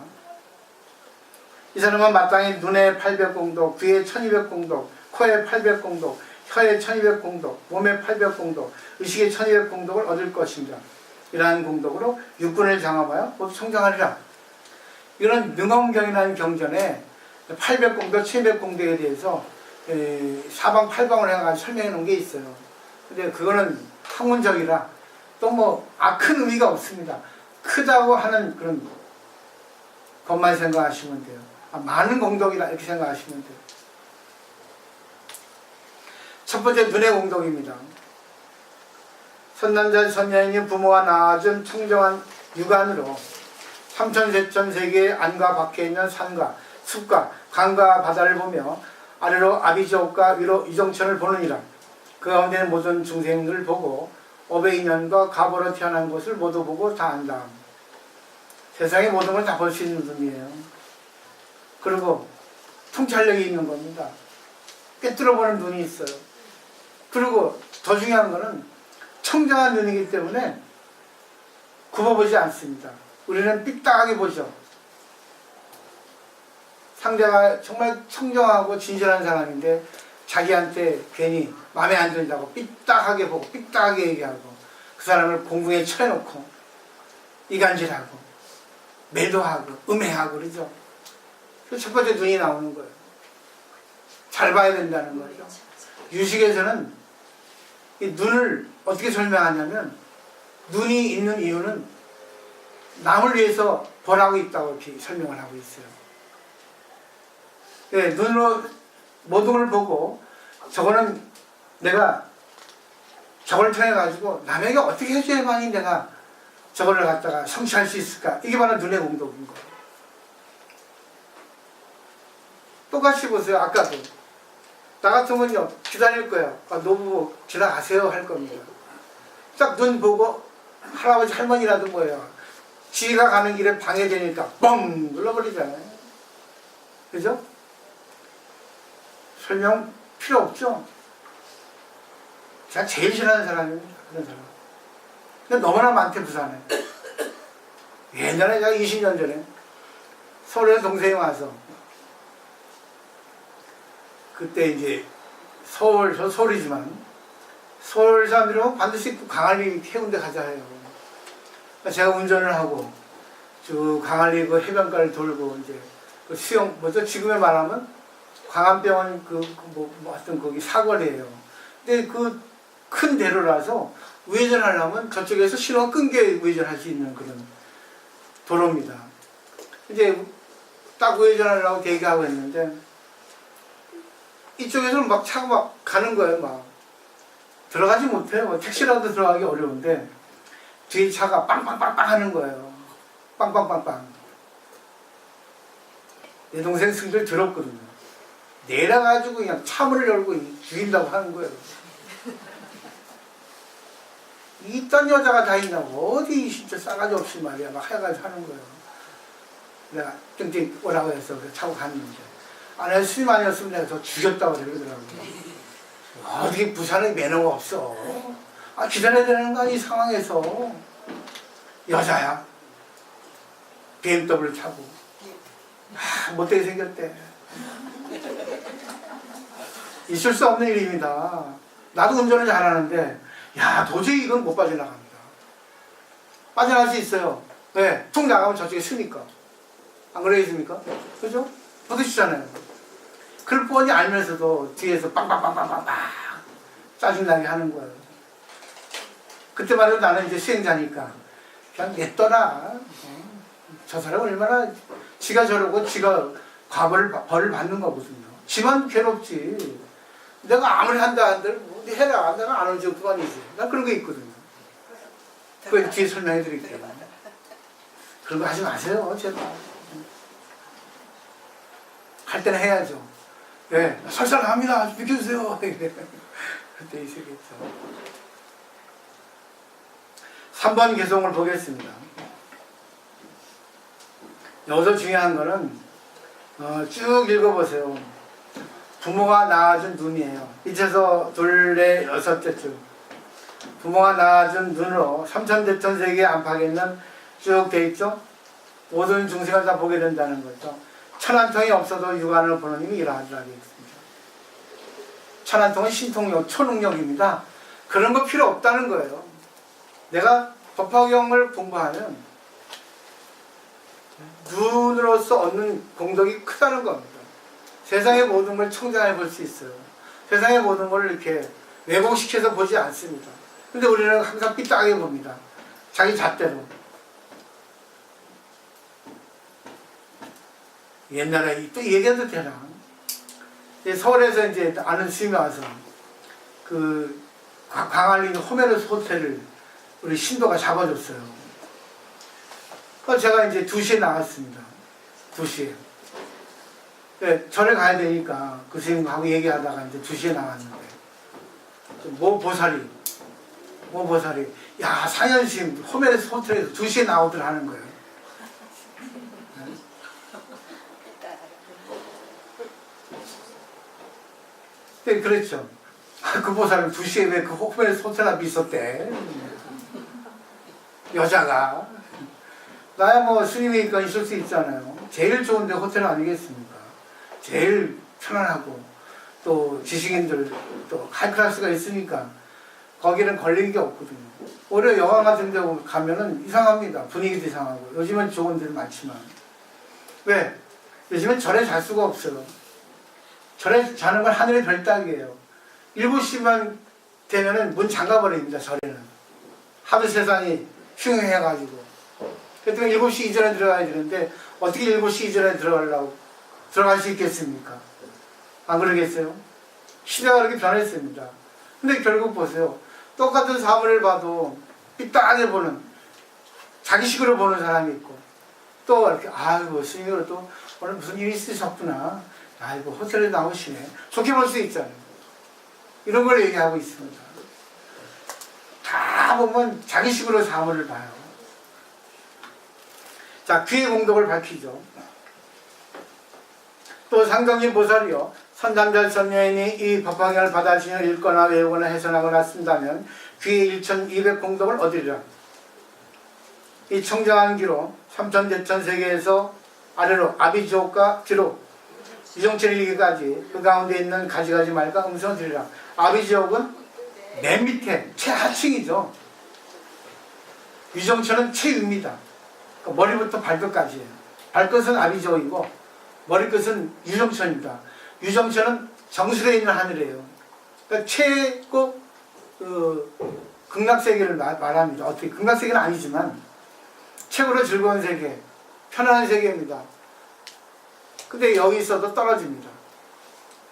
이 사람은 마땅히 눈에 800공덕, 귀에 1200공덕, 코에 800공덕, 혀에 1200공덕, 몸에 800공덕, 의식에 1200공덕을 얻을 것입니다. 이러한 공덕으로 육군을 장엄하여 모두 성장하리라. 이런 능엄경이라는 경전에 800공덕, 1200공덕에 대해서 사방팔방을 해가지고 설명해 놓은 게 있어요. 근데 그거는 학문적이라 또 뭐 큰 의미가 없습니다. 크다고 하는 그런 것만 생각하시면 돼요. 많은 공덕이다 이렇게 생각하시면 돼요. 첫 번째 눈의 공덕입니다. 선남자 선녀인이 부모와 낳아준 청정한 육안으로 삼천세천 세계의 안과 밖에 있는 산과 숲과 강과 바다를 보며 아래로 아비지옥과 위로 이정천을 보느니라. 그 가운데 모든 중생들을 보고 오백인연과 가보로 태어난 것을 모두 보고 다 안다. 세상의 모든 걸 다 볼 수 있는 눈이에요. 그리고 통찰력이 있는 겁니다. 꿰뚫어보는 눈이 있어요. 그리고 더 중요한 거는 청정한 눈이기 때문에 굽어보지 않습니다. 우리는 삐딱하게 보죠. 상대가 정말 청정하고 진실한 사람인데 자기한테 괜히 마음에 안 든다고 삐딱하게 보고 삐딱하게 얘기하고 그 사람을 공궁에 쳐놓고 이간질하고 매도하고 음해하고 그러죠. 그 첫 번째 눈이 나오는 거예요. 잘 봐야 된다는 거죠. 유식에서는 이 눈을 어떻게 설명하냐면 눈이 있는 이유는 남을 위해서 보라고 있다고 이렇게 설명을 하고 있어요. 네, 눈으로 모든 걸 보고 저거는 내가 저걸 통해 가지고 남에게 어떻게 해줘야만이 내가 저거를 갖다가 성취할 수 있을까? 이게 바로 눈의 공덕인 거예요. 똑같이 보세요. 아까도 나 같으면요 기다릴 거예요. 노부부 지나가세요 할 겁니다. 딱 눈 보고 할아버지 할머니라도 뭐예요. 지가 가는 길에 방해되니까 뻥 눌러버리잖아요. 그죠? 설명 필요 없죠? 제가 제일 싫어하는 사람입니다. 그런 사람. 근데 너무나 많대, 부산에. 옛날에 제가 20년 전에 서울에 동생이 와서 그때 이제 저 서울이지만 서울 사람들은 반드시 강할리 해운대 가자 해요. 제가 운전을 하고 저 강할리 그 해변가를 돌고 이제 그 수영 뭐죠? 지금에 말하면 광안병원 어떤 거기 사거리예요. 근데 그 큰 대로라서 우회전하려면 저쪽에서 신호가 끊게 우회전할 수 있는 그런 도로입니다. 이제 딱 우회전하려고 대기하고 있는데 이쪽에서는 막 차가 막 가는 거예요. 막 들어가지 못해요. 택시라도 들어가기 어려운데 뒤에 차가 빵빵빵빵 하는 거예요. 빵빵빵빵. 내 동생 승질 들었거든요. 내려가지고 그냥 차문을 열고 죽인다고 하는 거예요. 이딴 여자가 다 있냐고 어디 진짜 싸가지 없이 말이야 막 해가지고 하는 거예요. 내가 땡땡 오라고 해서 차고 갔는데 안에 수임 아니었으면 내가 저 죽였다고 그러더라고요. 어떻게 부산에 매너가 없어. 기다려야 되는 거 이 상황에서 여자야. BMW 타고. 못되게 생겼대. 있을 수 없는 일입니다. 나도 운전을 잘하는데 도저히 이건 못 빠져나갑니다. 빠져나갈 수 있어요. 왜? 툭 나가면 저쪽에 쓰니까. 안 그러겠습니까? 그죠? 부딪히잖아요. 그걸 뻔히 알면서도 뒤에서 빵빵빵빵빵빵 짜증나게 하는 거예요. 그때만 해도 나는 이제 수행자니까 그냥 냈더라. 저 사람은 얼마나 지가 저러고 지가 벌을 받는 거거든요. 지만 괴롭지. 내가 아무리 한다 한들 네 해라. 내가 안 오죠. 그만이지. 난 그런 게 있거든요. 그거 뒤에 설명해 드릴게요. 그런 거 하지 마세요. 제발. 할 때는 해야죠. 네, 설사합니다. 비켜주세요. 그때 있으겠죠. 3번 개송을 보겠습니다. 여기서 중요한 거는 쭉 읽어보세요. 부모가 낳아준 눈이에요. 이제서 둘레 여섯째쯤. 부모가 낳아준 눈으로 삼천대천 세계 안팎에는 쭉 돼 있죠. 모든 중생을 다 보게 된다는 거죠. 천안통이 없어도 육안을 보는 힘이 이러하더라 하겠습니다. 천안통은 신통력, 초능력입니다. 그런 거 필요 없다는 거예요. 내가 법화경을 공부하면 눈으로서 얻는 공덕이 크다는 겁니다. 세상의 모든 걸 청장해 볼 수 있어요. 세상의 모든 걸 이렇게 왜곡시켜서 보지 않습니다. 근데 우리는 항상 삐딱하게 봅니다. 자기 잣대로. 옛날에 또 얘기해도 되나? 서울에서 이제 아는 스님이 와서 그 광안리 호메로스 호텔을 우리 신도가 잡아줬어요. 그래서 제가 이제 2시에 나갔습니다. 2시에. 네, 절에 가야 되니까 그 스님하고 얘기하다가 이제 2시에 나갔는데 모 보살이 상현스님 호메로스 호텔에서 2시에 나오들 하는 거예요. 네, 그랬죠. 그 보살은 2시에 왜 그 호메로스 호텔 앞에 있었대. 여자가. 나야 뭐 스님이니까 있을 수 있잖아요. 제일 좋은데 호텔 아니겠습니까? 제일 편안하고 또 지식인들 또 하이클래스가 있으니까 거기는 걸리는 게 없거든요. 오히려 여관 같은 데 가면은 이상합니다. 분위기도 이상하고. 요즘은 좋은 데도 많지만. 왜? 요즘은 절에 잘 수가 없어요. 절에 자는 건 하늘의 별따기예요. 7시만 되면은 문 잠가버립니다. 절에는. 하도 세상이 흉흉해가지고. 그때문에 7시 이전에 들어가야 되는데 어떻게 7시 이전에 들어갈 수 있겠습니까? 안 그러겠어요? 시대가 그렇게 변했습니다. 근데 결국 보세요. 똑같은 사물을 봐도 삐딱하게 보는, 자기식으로 보는 사람이 있고, 또 이렇게 아이고 스님으로 또 오늘 무슨 일이 있으셨구나. 아이고 호텔에 나오시네. 좋게 볼 수 있잖아요. 이런 걸 얘기하고 있습니다. 다 보면 자기식으로 사물을 봐요. 자, 귀의 공덕을 밝히죠. 또 상경진 보살이요. 선담잘 선녀인이 이 법화경을 받아시며 읽거나 외우거나 해설하거나 쓴다면 귀의 1200 공덕을 얻으리라. 이 청정한 귀로 삼천대천 세계에서 아래로 아비지옥과 뒤로 유정천에 이르기까지 그 가운데 있는 가지가지 말과 음성을 들으라. 아비지옥은 맨 밑에 최하층이죠. 유정천은 최위입니다. 그러니까 머리부터 발끝까지예요. 발끝은 아비지옥이고 머리끝은 유정천입니다. 유정천은 정수에 있는 하늘이에요. 그러니까 최고 극락세계를 말합니다. 어떻게 극락세계는 아니지만 최고로 즐거운 세계, 편안한 세계입니다. 근데 여기 있어도 떨어집니다.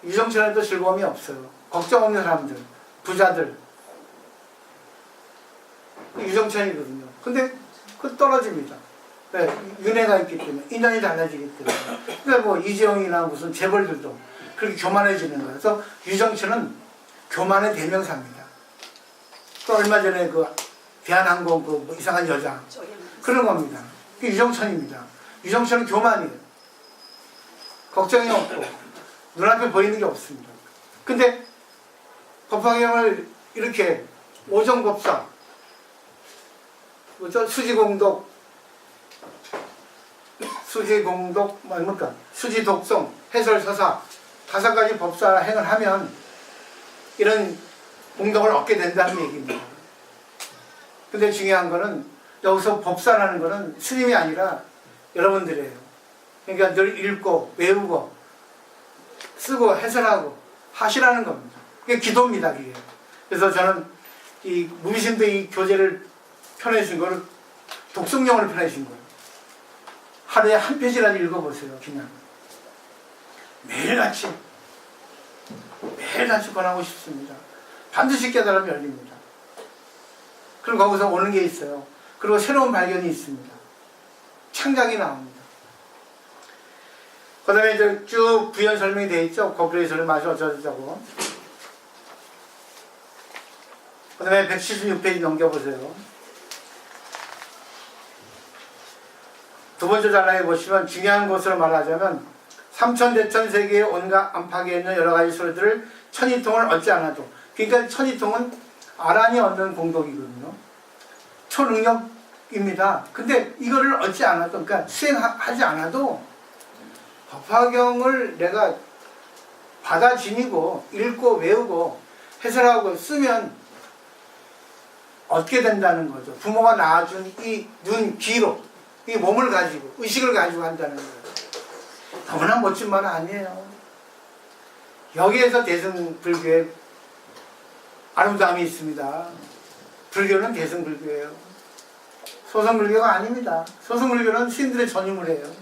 유정천에도 즐거움이 없어요. 걱정 없는 사람들, 부자들. 유정천이거든요. 근데 그 떨어집니다. 네, 윤회가 있기 때문에, 인연이 달라지기 때문에. 그러니까 뭐 이재용이나 무슨 재벌들도 그렇게 교만해지는 거예요. 그래서 유정천은 교만의 대명사입니다. 또 얼마 전에 그 대한항공 그 이상한 여자. 그런 겁니다. 그게 유정천입니다. 유정천은 교만이에요. 걱정이 없고 눈앞에 보이는 게 없습니다. 근데 법화경을 이렇게 오정법사, 뭐죠? 수지공독, 뭡니까? 수지독송, 해설서사, 5가지 법사 행을 하면 이런 공덕을 얻게 된다는 얘기입니다. 근데 중요한 거는 여기서 법사라는 거는 스님이 아니라 여러분들이에요. 그러니까 늘 읽고 외우고 쓰고 해설하고 하시라는 겁니다. 그게 기도입니다. 그게. 그래서 저는 이 무비심도 이 교재를 펴내신 거를 독성용으로 펴내신 거예요. 하루에 한 페이지라도 읽어보세요. 그냥 매일같이 권하고 싶습니다. 반드시 깨달으면 열립니다. 그리고 거기서 오는 게 있어요. 그리고 새로운 발견이 있습니다. 창작이 나옵니다. 그 다음에 이제 쭉 부연 설명이 되어 있죠. 거기에서는 맛이 어쩌자고. 그 다음에 176페이지 넘겨보세요. 두 번째 단락에 보시면 중요한 것으로 말하자면 삼천대천 세계의 온갖 안팎에 있는 여러 가지 소리들을 천이통을 얻지 않아도, 그러니까 천이통은 아란이 얻는 공덕이거든요. 초능력입니다. 근데 이거를 얻지 않아도, 그러니까 수행하지 않아도 법화경을 내가 받아 지니고 읽고 외우고 해설하고 쓰면 얻게 된다는 거죠. 부모가 낳아준 이 눈, 귀로 이 몸을 가지고 의식을 가지고 한다는 거예요. 너무나 멋진 말 아니에요. 여기에서 대승불교의 아름다움이 있습니다. 불교는 대승불교예요. 소승불교가 아닙니다. 소승불교는 스님들의 전임을 해요.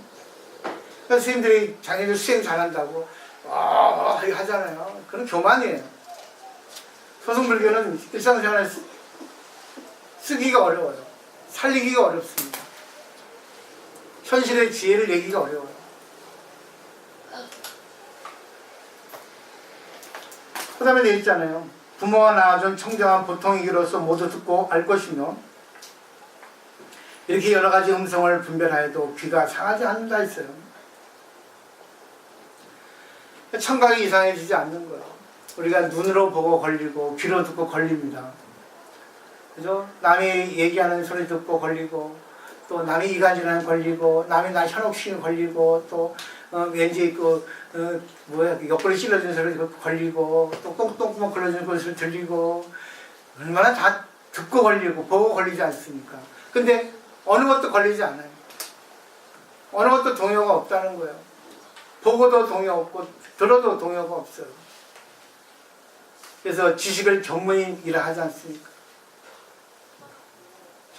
그래서 스님들이 자기들 수행 잘한다고 하잖아요. 그건 교만이에요. 소승불교는 일상생활에 쓰기가 어려워요. 살리기가 어렵습니다. 현실의 지혜를 내기가 어려워요. 그 다음에 되어 있잖아요. 부모가 낳아준 청정한 보통이기로서 모두 듣고 알 것이며 이렇게 여러 가지 음성을 분별하여도 귀가 상하지 않는다 했어요. 청각이 이상해지지 않는 거예요. 우리가 눈으로 보고 걸리고 귀로 듣고 걸립니다. 그죠? 남이 얘기하는 소리 듣고 걸리고 또 남이 이간질하는 걸리고 남이 나 현혹심이 걸리고 또 왠지 옆구리 찔러주는 소리 걸리고 또 똥구멍 걸러주는 소리 들리고 얼마나 다 듣고 걸리고 보고 걸리지 않습니까? 근데 어느 것도 걸리지 않아요. 어느 것도 동요가 없다는 거예요. 보고도 동요 없고 들어도 동요가 없어요. 그래서 지식을 견문이라 하지 않습니까?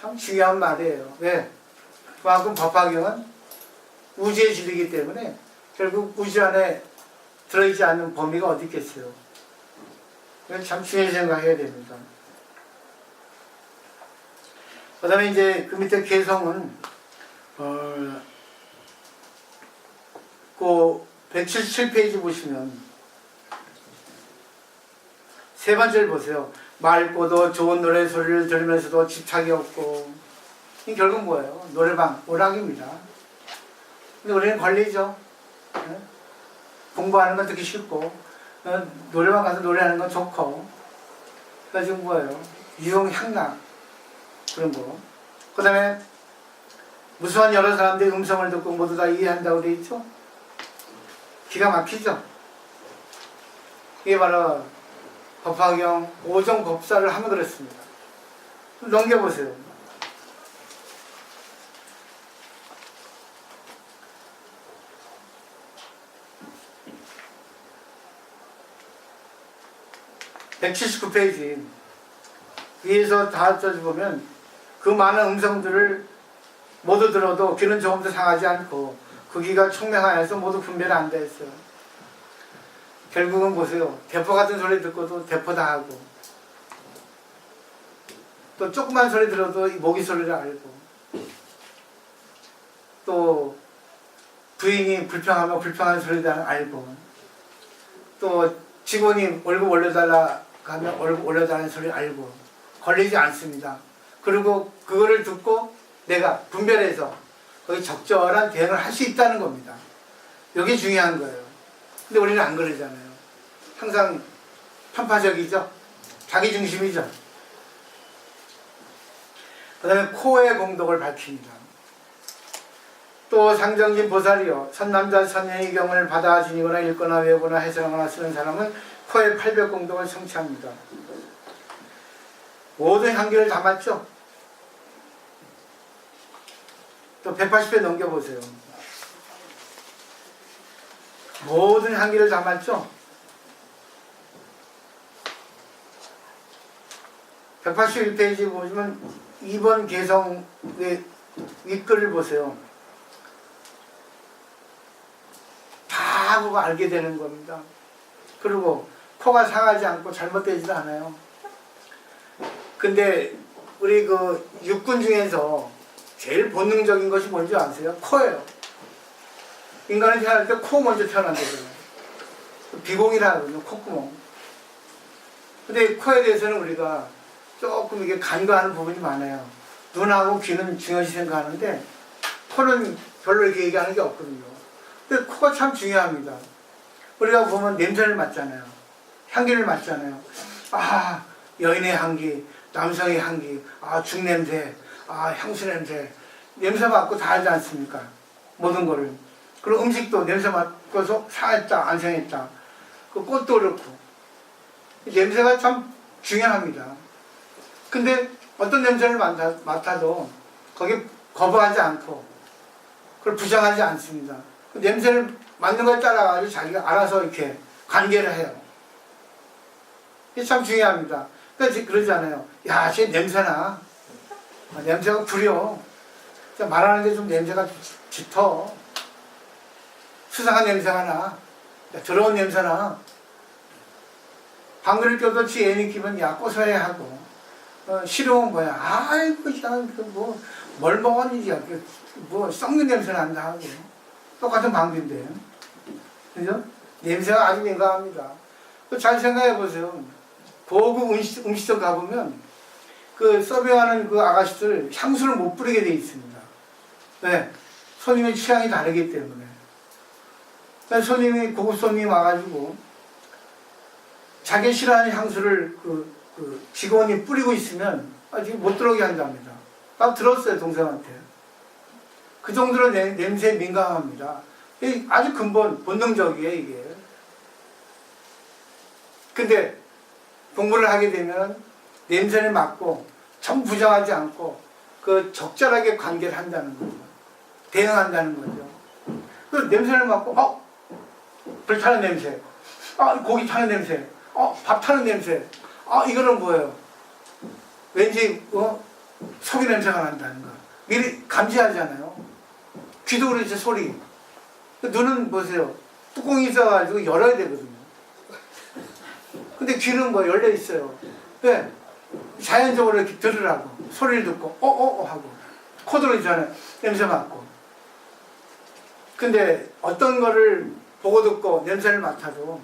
참 중요한 말이에요. 왜? 그만큼 법화경은 우주의 진리이기 때문에 결국 우주 안에 들어있지 않는 범위가 어디 있겠어요. 참 중요히 생각해야 됩니다. 그 다음에 이제 그 밑에 개성은 그 177페이지 보시면 세 번째를 보세요. 맑고도 좋은 노래 소리를 들으면서도 집착이 없고, 이 결국 뭐예요? 노래방, 오락입니다. 근데 우리는 걸리죠. 네? 공부하는 건 듣기 싫고 노래방 가서 노래하는 건 좋고, 그러니까 지금 뭐예요? 유용향락 그런 거. 그 다음에 무수한 여러 사람들이 음성을 듣고 모두 다 이해한다고 돼 있죠? 기가 막히죠? 이게 바로 법화경 오정 법사를 하면 그렇습니다. 넘겨보세요. (179페이지) 위에서 다 써보면 그 많은 음성들을 모두 들어도 귀는 조금도 상하지 않고 그 귀가 총명하여서 모두 분별 안 돼 있어요. 결국은 보세요. 대포 같은 소리 듣고도 대포다 하고, 또 조그만 소리 들어도 모기 소리를 알고, 또 부인이 불평하면 불평한 소리를 알고, 또 직원이 월급 올려달라 하면 월급 올려달라는 소리를 알고, 걸리지 않습니다. 그리고 그거를 듣고 내가 분별해서 거기 적절한 대응을 할 수 있다는 겁니다. 이게 중요한 거예요. 근데 우리는 안 그러잖아요. 항상 편파적이죠. 자기중심이죠. 그 다음에 코의 공덕을 밝힙니다. 또 상정진 보살이요 선남자 선녀의 경을 받아 지니거나 읽거나 외우거나 해석하거나 쓰는 사람은 코의 800공덕을 성취합니다. 모든 향기를 담았죠. 또 180회 넘겨보세요. 모든 향기를 담았죠. 181페이지 보시면 2번 개성의 윗글을 보세요. 다 그거 알게 되는 겁니다. 그리고 코가 상하지 않고 잘못되지도 않아요. 근데 우리 그 육군 중에서 제일 본능적인 것이 뭔지 아세요? 코예요. 인간은 태어날 때 코 먼저 태어난다잖아요. 비공이라 하거든요. 콧구멍. 근데 코에 대해서는 우리가 조금 이게 간과하는 부분이 많아요. 눈하고 귀는 중요시 생각하는데 코는 별로 이렇게 얘기하는 게 없거든요. 근데 코가 참 중요합니다. 우리가 보면 냄새를 맡잖아요. 향기를 맡잖아요. 아, 여인의 향기, 남성의 향기, 아, 죽냄새, 아, 향수 냄새. 냄새 맡고 다 알지 않습니까? 모든 거를. 그리고 음식도 냄새 맡고서 상했다, 안 상했다. 그 꽃도 그렇고. 냄새가 참 중요합니다. 근데 어떤 냄새를 맡아도 거기에 거부하지 않고 그걸 부정하지 않습니다. 그 냄새를 맡는 거에 따라가지고 자기가 알아서 이렇게 관계를 해요. 이게 참 중요합니다. 그러니까 그러잖아요. 야, 쟤 냄새나. 냄새가 구려. 말하는 게 좀 냄새가 짙어. 수상한 냄새가 나. 더러운 냄새나. 방귀를 껴도 지 애니 기분 야 고소해 하고. 싫으면 뭐야. 아이고, 뭐, 뭘 먹었는지, 뭐, 썩는 냄새 난다 하고. 똑같은 방귀인데. 그죠? 냄새가 아주 민감합니다. 잘 생각해 보세요. 고급 음식점 가보면, 그 서빙하는 그 아가씨들 향수를 못 뿌리게 돼 있습니다. 네. 손님의 취향이 다르기 때문에. 그러니까 손님이, 고급 손님이 와가지고, 자기 싫어하는 향수를 그 직원이 뿌리고 있으면 지금 못 들어오게 한답니다. 나 들었어요, 동생한테. 그 정도로 냄새에 민감합니다. 아주 근본, 본능적이에요, 이게. 근데 공부를 하게 되면 냄새를 맡고 전부 부정하지 않고 그 적절하게 관계를 한다는 거죠. 대응한다는 거죠. 그 냄새를 맡고, 불 타는 냄새. 고기 타는 냄새. 밥 타는 냄새. 이거는 뭐예요? 왠지, 속이 냄새가 난다는 거. 미리 감지하잖아요. 귀도 그렇죠, 소리. 눈은 보세요. 뚜껑이 있어가지고 열어야 되거든요. 근데 귀는 뭐 열려 있어요. 왜? 자연적으로 이렇게 들으라고. 소리를 듣고, 하고. 코도 있잖아요. 냄새 맡고. 근데 어떤 거를 보고 듣고 냄새를 맡아도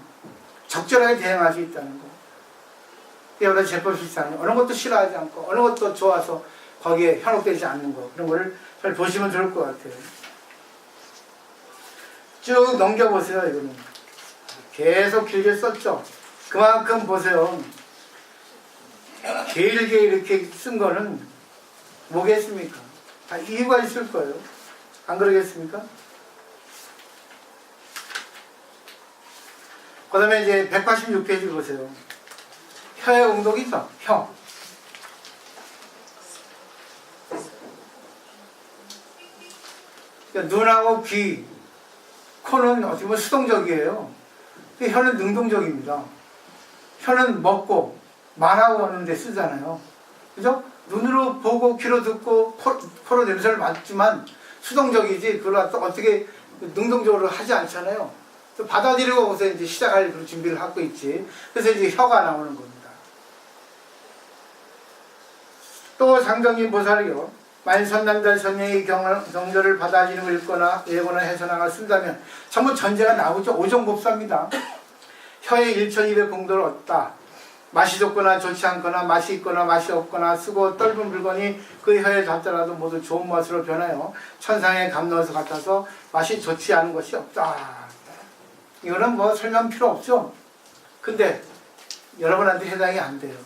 적절하게 대응할 수 있다는 거. 여러 제법실상 어느 것도 싫어하지 않고 어느 것도 좋아서 거기에 현혹되지 않는 거 그런 거를 잘 보시면 좋을 것 같아요. 쭉 넘겨보세요. 이거는 계속 길게 썼죠. 그만큼 보세요. 길게 이렇게 쓴 거는 뭐겠습니까? 다 이유가 있을 거예요. 안 그러겠습니까? 그 다음에 이제 186페이지 보세요. 혀의 공덕이죠. 혀. 그러니까 눈하고 귀, 코는 어떻게 보면 수동적이에요. 혀는 능동적입니다. 혀는 먹고 말하고 하는 데 쓰잖아요. 그죠? 눈으로 보고 귀로 듣고 코로 냄새를 맡지만 수동적이지 그걸 또 어떻게 능동적으로 하지 않잖아요. 또 받아들이고서 이제 시작할 그런 준비를 하고 있지. 그래서 이제 혀가 나오는 겁니다. 또 상정인 보살이요. 만일 선남자 선녀의 경절을 받아지는 걸 읽거나 외거나 해서나가 쓴다면 전부 전제가 나오죠. 오종법사입니다. 혀의 1200 공덕을 얻다. 맛이 좋거나 좋지 않거나 맛이 있거나 맛이 없거나 쓰고 떫은 물건이 그 혀에 닿더라도 모두 좋은 맛으로 변하여 천상의 감로에서 같아서 맛이 좋지 않은 것이 없다. 이거는 뭐 설명 필요 없죠. 근데 여러분한테 해당이 안 돼요.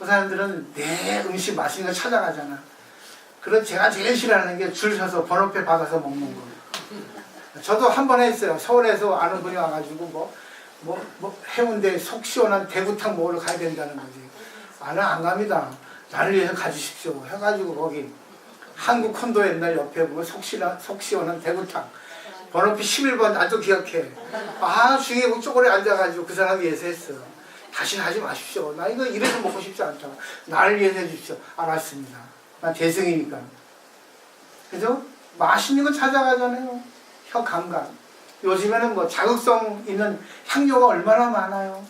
그 사람들은 내 음식 맛있는 거 찾아가잖아. 그런 제가 제일 싫어하는 게 줄 서서 번호표 받아서 먹는 거. 저도 한 번 했어요. 서울에서 아는 분이 와가지고 해운대 속 시원한 대구탕 먹으러 가야 된다는 거지. 나는 안 갑니다. 나를 위해서 가주십시오. 해가지고 거기 한국 콘도 옛날 옆에 보면 속 시원한 대구탕. 번호표 11번 나도 기억해. 중에 쪼그려 앉아가지고 그 사람 위해서 했어. 다시는 하지 마십시오. 나 이거 이래서 먹고 싶지 않다. 나를 위해서 해주십시오. 알았습니다. 난 대승이니까. 그죠? 맛있는 거 찾아가잖아요. 혀 감각. 요즘에는 자극성 있는 향료가 얼마나 많아요.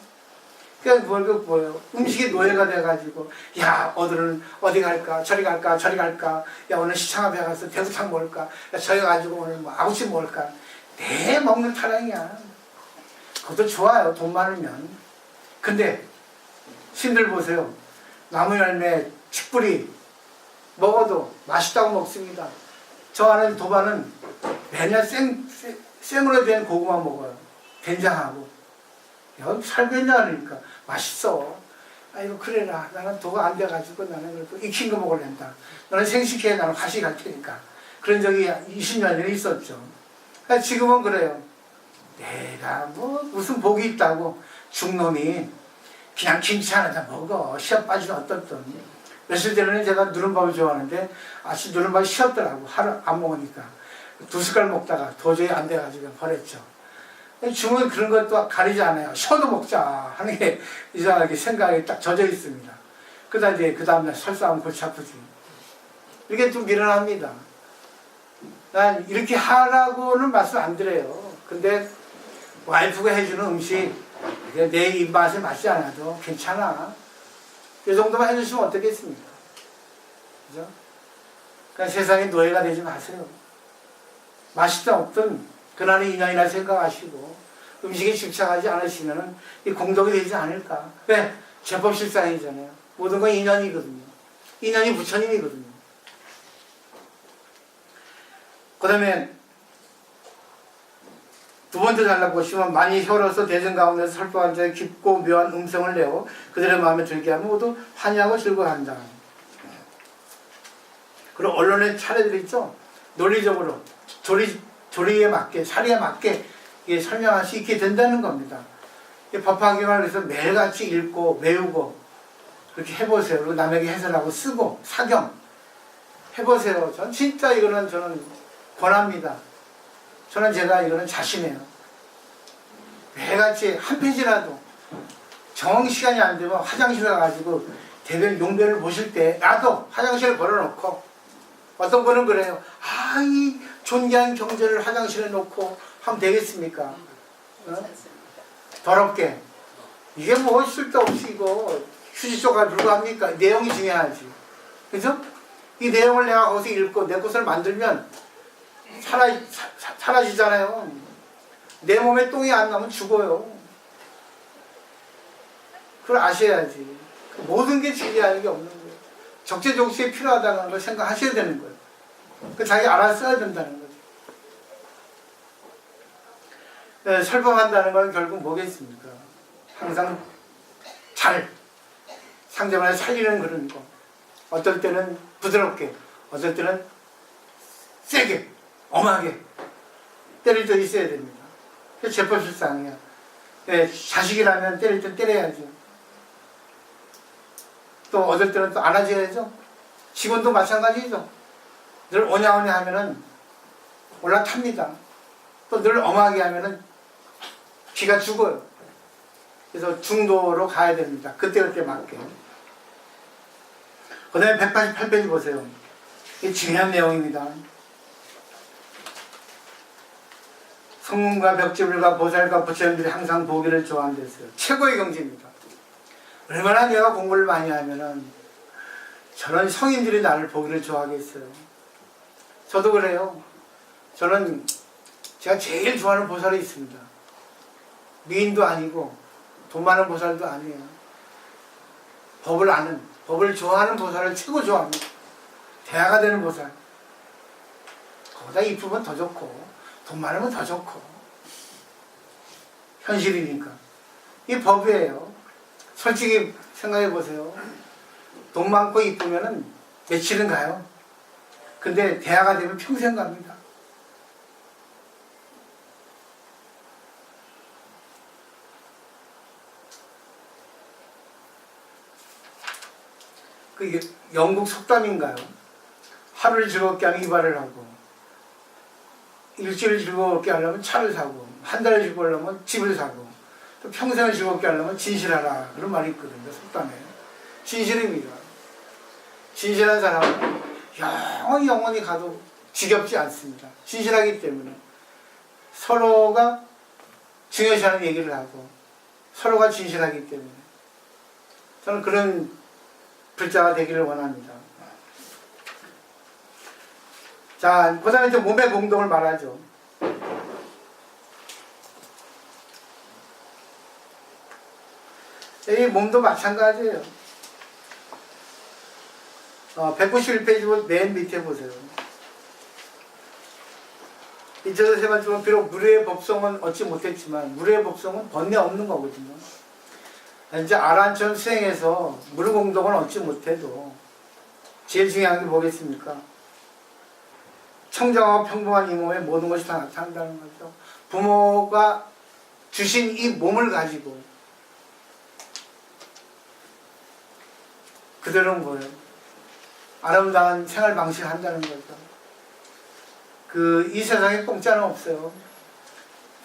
그러니까 뭐예요? 음식이 노예가 돼가지고, 야, 오늘은 어디 갈까? 저리 갈까? 저리 갈까? 야, 오늘 시청 앞에 가서 대구탕 먹을까? 야, 저기 가지고 오늘 아구찜 먹을까? 내 먹는 타령이야. 그것도 좋아요. 돈 많으면. 근데, 신들 보세요. 나무 열매, 칡뿌리 먹어도 맛있다고 먹습니다. 저 아는 도반은 매년 생으로 된 고구마 먹어요. 된장하고. 야, 살겠냐 그러니까 맛있어. 아이고 그래라. 나는 도가 안 돼가지고 나는 익힌 거 먹으려다. 너는 생식해. 나는 화시 갈 테니까. 그런 적이 20년 전에 있었죠. 그러니까 지금은 그래요. 내가 무슨 복이 있다고 죽놈이 그냥 김치 하나 다 먹어. 시합 빠지는 어떻든. 며칠 전에는 제가 누른밥을 좋아하는데 아침 누른밥이 쉬었더라고. 하루 안 먹으니까. 2숟갈 먹다가 도저히 안 돼가지고 버렸죠. 중은 그런 것도 가리지 않아요. 쉬어도 먹자 하는 게 이상하게 생각이 딱 젖어 있습니다. 그러다 이제 그 다음날 설사하면 골치 아프지. 이렇게 좀 밀어납니다. 난 이렇게 하라고는 말씀 안 드려요. 근데 와이프가 해주는 음식 내 입맛에 맞지 않아도 괜찮아. 이 정도만 해주시면 어떻겠습니까? 그죠? 그러니까 세상에 노예가 되지 마세요. 맛있든 없든 그날의 인연이라 생각하시고 음식에 집착하지 않으시면 이 공덕이 되지 않을까. 왜? 제법실상이잖아요. 모든 건 인연이거든요. 인연이 부처님이거든요. 그 다음에 두 번째 잘라 보시면 많이 혀로서 대전 가운데서 설법한 자의 깊고 묘한 음성을 내어 그들의 마음에 들게 하면 모두 환희하고 즐거워한다. 그리고 언론의 차례들이 있죠. 논리적으로 조리에 맞게 사리에 맞게 설명할 수 있게 된다는 겁니다. 법화경을 그래서 매일같이 읽고 외우고 그렇게 해보세요. 그리고 남에게 해설하고 쓰고 사경 해보세요. 전 진짜 이거는 저는 권합니다. 저는 제가 이거는 자신해요. 매일같이 한 페이지라도 정시간이 안 되면 화장실에 가가지고 대변 용변을 보실 때 나도 화장실에 걸어놓고 어떤 분은 그래요. 이 존귀한 경전을 화장실에 놓고 하면 되겠습니까? 더럽게. 이게 뭐 쓸데없이 이거 휴지조각 불과합니까? 내용이 중요하지. 그죠? 이 내용을 내가 거기서 읽고 내 것을 만들면 사라지잖아요. 내 몸에 똥이 안 나면 죽어요. 그걸 아셔야지. 모든 게 진리하는 게 없는 거예요. 적재적소에 필요하다는 걸 생각하셔야 되는 거예요. 그 자기 알아서 써야 된다는 거죠. 네, 설법한다는 건 결국 뭐겠습니까? 항상 잘 상대방을 살리는 그런 거. 어떨 때는 부드럽게, 어떨 때는 세게, 엄하게 때릴 때 있어야 됩니다. 그게 제법실상이야. 네, 자식이라면 때릴 때 때려야죠. 또 어떨 때는 또 안아줘야죠. 직원도 마찬가지죠. 늘 오냐오냐 하면은 올라탑니다. 또 늘 엄하게 하면은 기가 죽어요. 그래서 중도로 가야 됩니다. 그때그때 맞게. 그 다음에 188페이지 보세요. 이게 중요한 내용입니다. 성문과 벽지불과 보살과 부처님들이 항상 보기를 좋아한댔어요. 최고의 경지입니다. 얼마나 내가 공부를 많이 하면은 저런 성인들이 나를 보기를 좋아하겠어요. 저도 그래요. 저는 제가 제일 좋아하는 보살이 있습니다. 미인도 아니고 돈 많은 보살도 아니에요. 법을 아는, 법을 좋아하는 보살을 최고 좋아합니다. 대화가 되는 보살. 거기다 이쁘면 더 좋고 돈 많으면 더 좋고 현실이니까. 이 법이에요. 솔직히 생각해 보세요. 돈 많고 이쁘면은 며칠은 가요. 근데 대화가 되면 평생 갑니다. 그 영국 속담인가요? 하루를 즐겁게 하면 이발을 하고, 일주일을 즐겁게 하려면 차를 사고, 한 달을 즐겁게 하려면 집을 사고, 또 평생을 즐겁게 하려면 진실하라, 그런 말이 있거든요. 속담에. 진실입니다. 진실한 사람은 영원히 가도 지겹지 않습니다. 진실하기 때문에 서로가 중요시하는 얘기를 하고 서로가 진실하기 때문에 저는 그런 불자가 되기를 원합니다. 자, 그 다음에 이제 몸의 공동을 말하죠. 이 몸도 마찬가지예요. 191페이지 맨 밑에 보세요. 이쪽에서 세 번째 보면 비록 무료의 법성은 얻지 못했지만 무료의 법성은 번뇌 없는 거거든요. 이제 아란처럼 수행해서 무료 공덕은 얻지 못해도 제일 중요한 게 뭐겠습니까? 청정하고 평범한 이 몸에 모든 것이 다 나타난다는 거죠. 부모가 주신 이 몸을 가지고 그대로는 뭐예요? 아름다운 생활 방식을 한다는 거죠. 이 세상에 공짜는 없어요.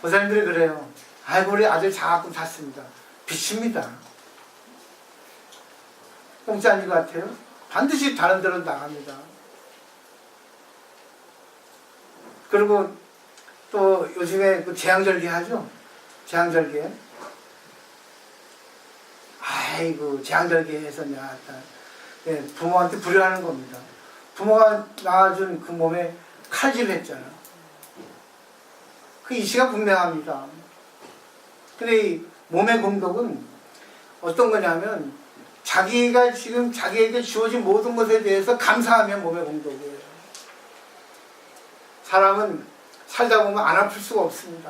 보살님들이 그래요. 아이고, 우리 아들 장학금 탔습니다. 빚입니다. 공짜 아닌 것 같아요? 반드시 다른 데로 나갑니다. 그리고 또 요즘에 그 재앙절개 하죠? 재앙절개. 아이고, 재앙절개 해서 내가 부모한테 불효하는 겁니다. 부모가 낳아준 그 몸에 칼질을 했잖아. 그 이시가 분명합니다. 근데 이 몸의 공덕은 어떤 거냐면 자기가 지금 자기에게 주어진 모든 것에 대해서 감사하면 몸의 공덕이에요. 사람은 살다 보면 안 아플 수가 없습니다.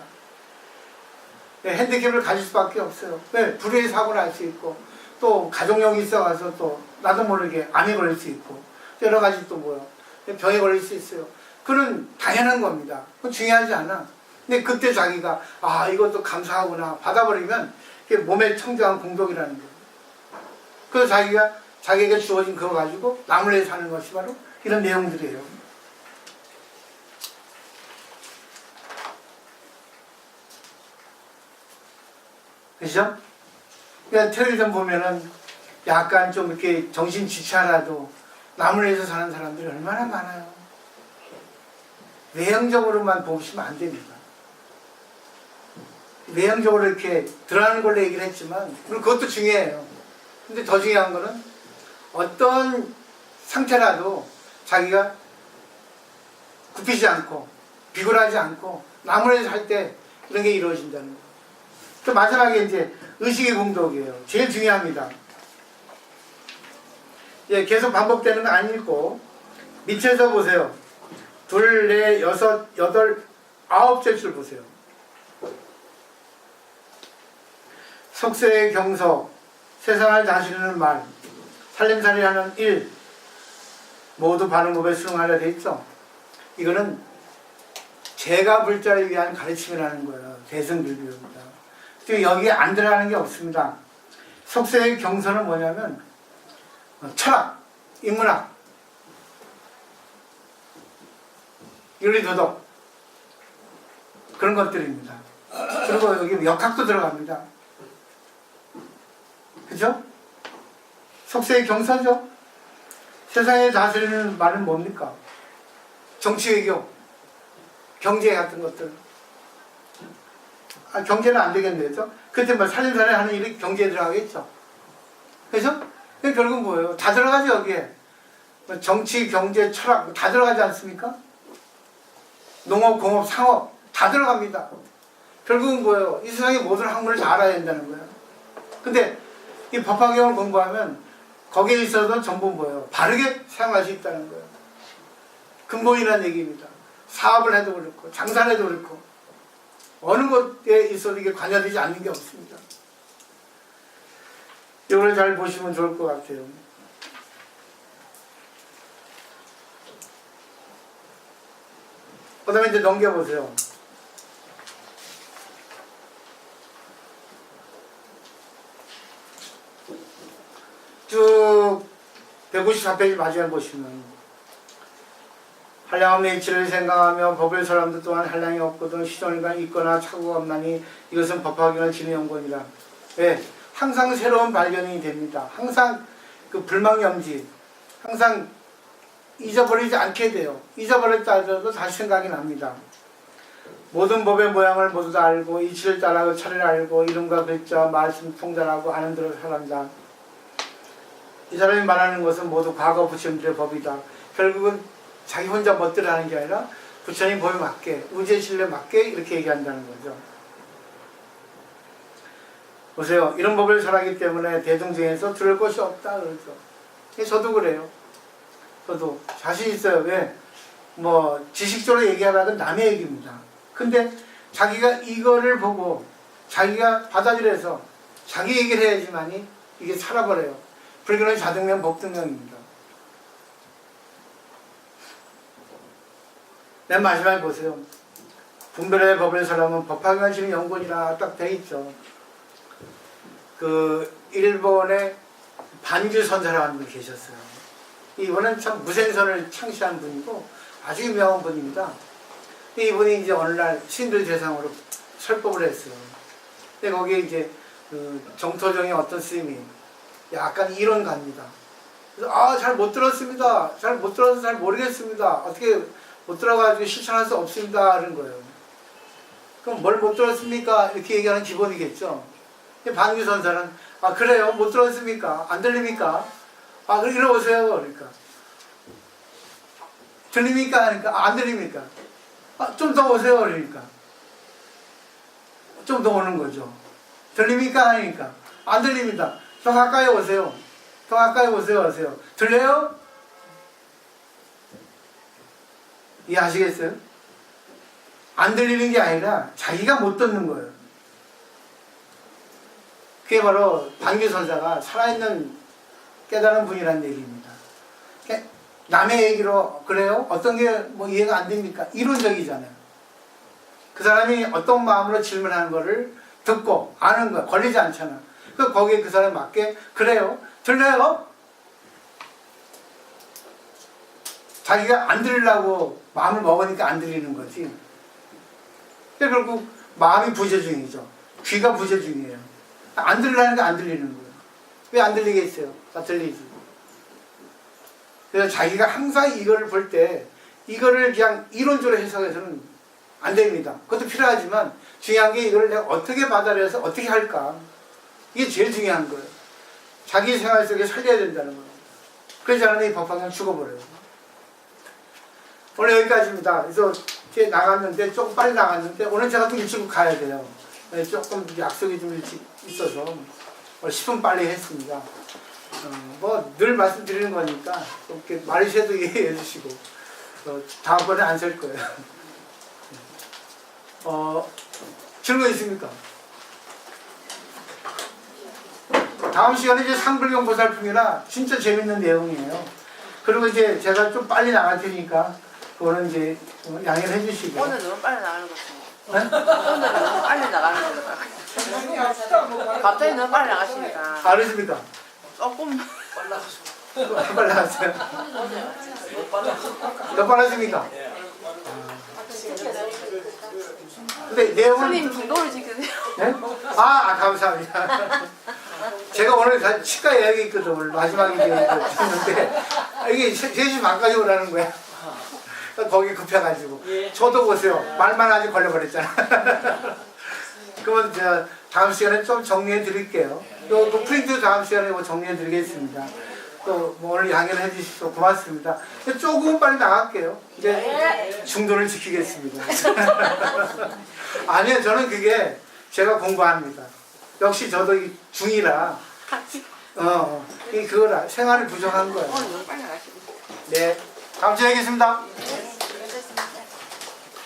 핸디캡을 가질 수밖에 없어요. 왜? 불의의 사고를 할 수 있고 또 가족력이 있어가서 또 나도 모르게 암에 걸릴 수 있고 여러 가지 또 뭐요 병에 걸릴 수 있어요. 그건 당연한 겁니다. 그건 중요하지 않아. 근데 그때 자기가 이것도 감사하구나 받아버리면 그게 몸의 청정한 공덕이라는 거예요. 그래서 자기에게 주어진 그거 가지고 남을 위해 사는 것이 바로 이런 내용들이에요. 그죠? 그러니까 텔레비전 보면은 약간 좀 이렇게 정신 지체라도 남을 위해서 사는 사람들이 얼마나 많아요. 외형적으로만 보시면 안 됩니다. 외형적으로 이렇게 드러나는 걸로 얘기를 했지만, 그리고 그것도 중요해요. 근데 더 중요한 거는 어떤 상태라도 자기가 굽히지 않고, 비굴하지 않고, 남을 위해서 할 때 이런 게 이루어진다는 거예요. 또 마지막에 이제 의식의 공덕이에요. 제일 중요합니다. 계속 반복되는 거 아니고, 밑에서 보세요. 2, 4, 6, 8, 9째 줄 보세요. 속세의 경서, 세상을 다스리는 말, 살림살이하는 일, 모두 바른 법에 수능하려 돼 있죠. 이거는 제가 불자를 위한 가르침이라는 거예요. 대승불교입니다. 여기에 안 들어가는 게 없습니다. 속세의 경서는 뭐냐면 철학, 인문학, 윤리도덕 그런 것들입니다. 그리고 여기 역학도 들어갑니다. 그죠? 속세의 경서죠. 세상에 다스리는 말은 뭡니까? 정치, 외교, 경제 같은 것들. 경제는 안 되겠네요. 그때 뭐 살림살이 하는 일이 경제에 들어가겠죠. 그죠? 결국 뭐예요? 다 들어가죠, 여기에. 정치, 경제, 철학 다 들어가지 않습니까? 농업, 공업, 상업 다 들어갑니다. 결국은 뭐예요? 이 세상의 모든 학문을 다 알아야 된다는 거예요. 근데 이 법화경을 공부하면 거기에 있어서 전부 뭐예요? 바르게 사용할 수 있다는 거예요. 근본이라는 얘기입니다. 사업을 해도 그렇고 장사를 해도 그렇고 어느 것에 있어도 이게 관여되지 않는 게 없습니다. 이걸 잘 보시면 좋을 것 같아요. 그 다음에 이제 넘겨보세요. 쭉 154페이지 마지막에 보시면 한량없는 이치를 생각하며 법을 사람들 또한 한량이 없거든 시전이가 있거나 착오가 없나니 이것은 법화기는 진의 연건이라. 왜? 항상 새로운 발견이 됩니다. 항상 그 불망염지 항상 잊어버리지 않게 돼요. 잊어버렸다 하더라도 다시 생각이 납니다. 모든 법의 모양을 모두 다 알고 이치를 따라 차례를 알고 이름과 글자 말씀 통달하고 아는 대로 살한다. 이 사람이 말하는 것은 모두 과거 부처님들의 법이다. 결국은 자기 혼자 멋대로 하는 게 아니라 부처님 법에 맞게 우주의 진리에 맞게 이렇게 얘기한다는 거죠. 보세요. 이런 법을 설하기 때문에 대중중에서 들을 것이 없다 그러죠. 저도 그래요. 저도 자신 있어요. 왜? 뭐 지식적으로 얘기하라는 남의 얘기입니다. 근데 자기가 이거를 보고 자기가 받아들여서 자기 얘기를 해야지만이 이게 살아버려요. 불교는 자등명 법등명입니다. 맨 마지막에 보세요. 분별의 법을 설하면 법화기관 지는 연건이라 딱 돼 있죠. 그 일본의 반규 선사라는 분이 계셨어요. 이분은 참 무생선을 창시한 분이고 아주 유명한 분입니다. 이분이 이제 어느 날 신들 대상으로 설법을 했어요. 근데 거기에 이제 그 정토정의 어떤 스님이 약간 이론가입니다. 그래서 잘 못 들었습니다. 잘 못 들어서 잘 모르겠습니다. 어떻게 못 들어가지고 실천할 수 없습니다. 하는 거예요. 그럼 뭘 못 들었습니까? 이렇게 얘기하는 기본이겠죠. 반규 선사는 그래요? 못 들었습니까? 안 들립니까? 그럼 이리 오세요. 그러니까 들립니까? 하니까 안 들립니까? 좀 더 오세요. 그러니까 좀 더 오는 거죠. 들립니까? 하니까 안 들립니다. 더 가까이 오세요. 더 가까이 오세요. 하세요. 들려요? 이해하시겠어요? 안 들리는 게 아니라 자기가 못 듣는 거예요. 그게 바로 반규 선사가 살아있는 깨달은 분이라는 얘기입니다. 남의 얘기로 그래요? 어떤 게 뭐 이해가 안 됩니까? 이론적이잖아요. 그 사람이 어떤 마음으로 질문하는 거를 듣고 아는 거야. 걸리지 않잖아. 거기에 그 사람 맞게 그래요? 들려요? 자기가 안 들으려고 마음을 먹으니까 안 들리는 거지. 결국 마음이 부재중이죠. 귀가 부재중이에요. 안 들으려는 게 안 들리는 거예요. 왜 안 들리겠어요? 다 들리지. 그래서 자기가 항상 이거를 볼 때 이거를 그냥 이론적으로 해석해서는 안 됩니다. 그것도 필요하지만 중요한 게 이걸 내가 어떻게 받아들여서 어떻게 할까. 이게 제일 중요한 거예요. 자기 생활 속에 살려야 된다는 거예요. 그러지 않으면 이 법화기는 죽어버려요. 오늘 여기까지입니다. 그래서 이제 나갔는데 조금 빨리 나갔는데 오늘 제가 좀 일찍 가야 돼요. 조금 약속이 좀 일찍 있어서 10분 빨리 했습니다. 뭐 늘 말씀드리는 거니까 이렇게 말이셔도 이해해 주시고 다음번에 안 셀 거예요. 질문 있습니까? 다음 시간에 이제 상불경 보살품이라 진짜 재밌는 내용이에요. 그리고 이제 제가 좀 빨리 나갈 테니까 그거는 이제 양해를 해주시고. 오늘 너무 빨리 나가는 것 같아요. 오늘 너무 빨리 나가는 것 같아요. 갑자기 너무 빨리 나가시니까. 알으십니까? 조금 빨리 나갔어요. 몇 빨라집니까? 근데 내용은 스님 중도를 지키세요. 네? 감사합니다. 제가 오늘 치과 예약이 있거든. 오늘 마지막에 했는데 이게 3시 반까지 오라는 거야. 거기 급해가지고. 저도 보세요. 말만 아직 걸려버렸잖아. 그러면 제가 다음 시간에 좀 정리해 드릴게요. 또 프린트 다음 시간에 정리해 드리겠습니다. 또 뭐 오늘 양해를 해주셔서 고맙습니다. 조금 빨리 나갈게요. 이제 중도를 지키겠습니다. 아니요, 저는 그게 제가 공부합니다. 역시 저도 중이라 그거라 생활이 부족한 거예요. 오늘 너무 빨리 나가시고. 네, 다음 주에 뵙겠습니다.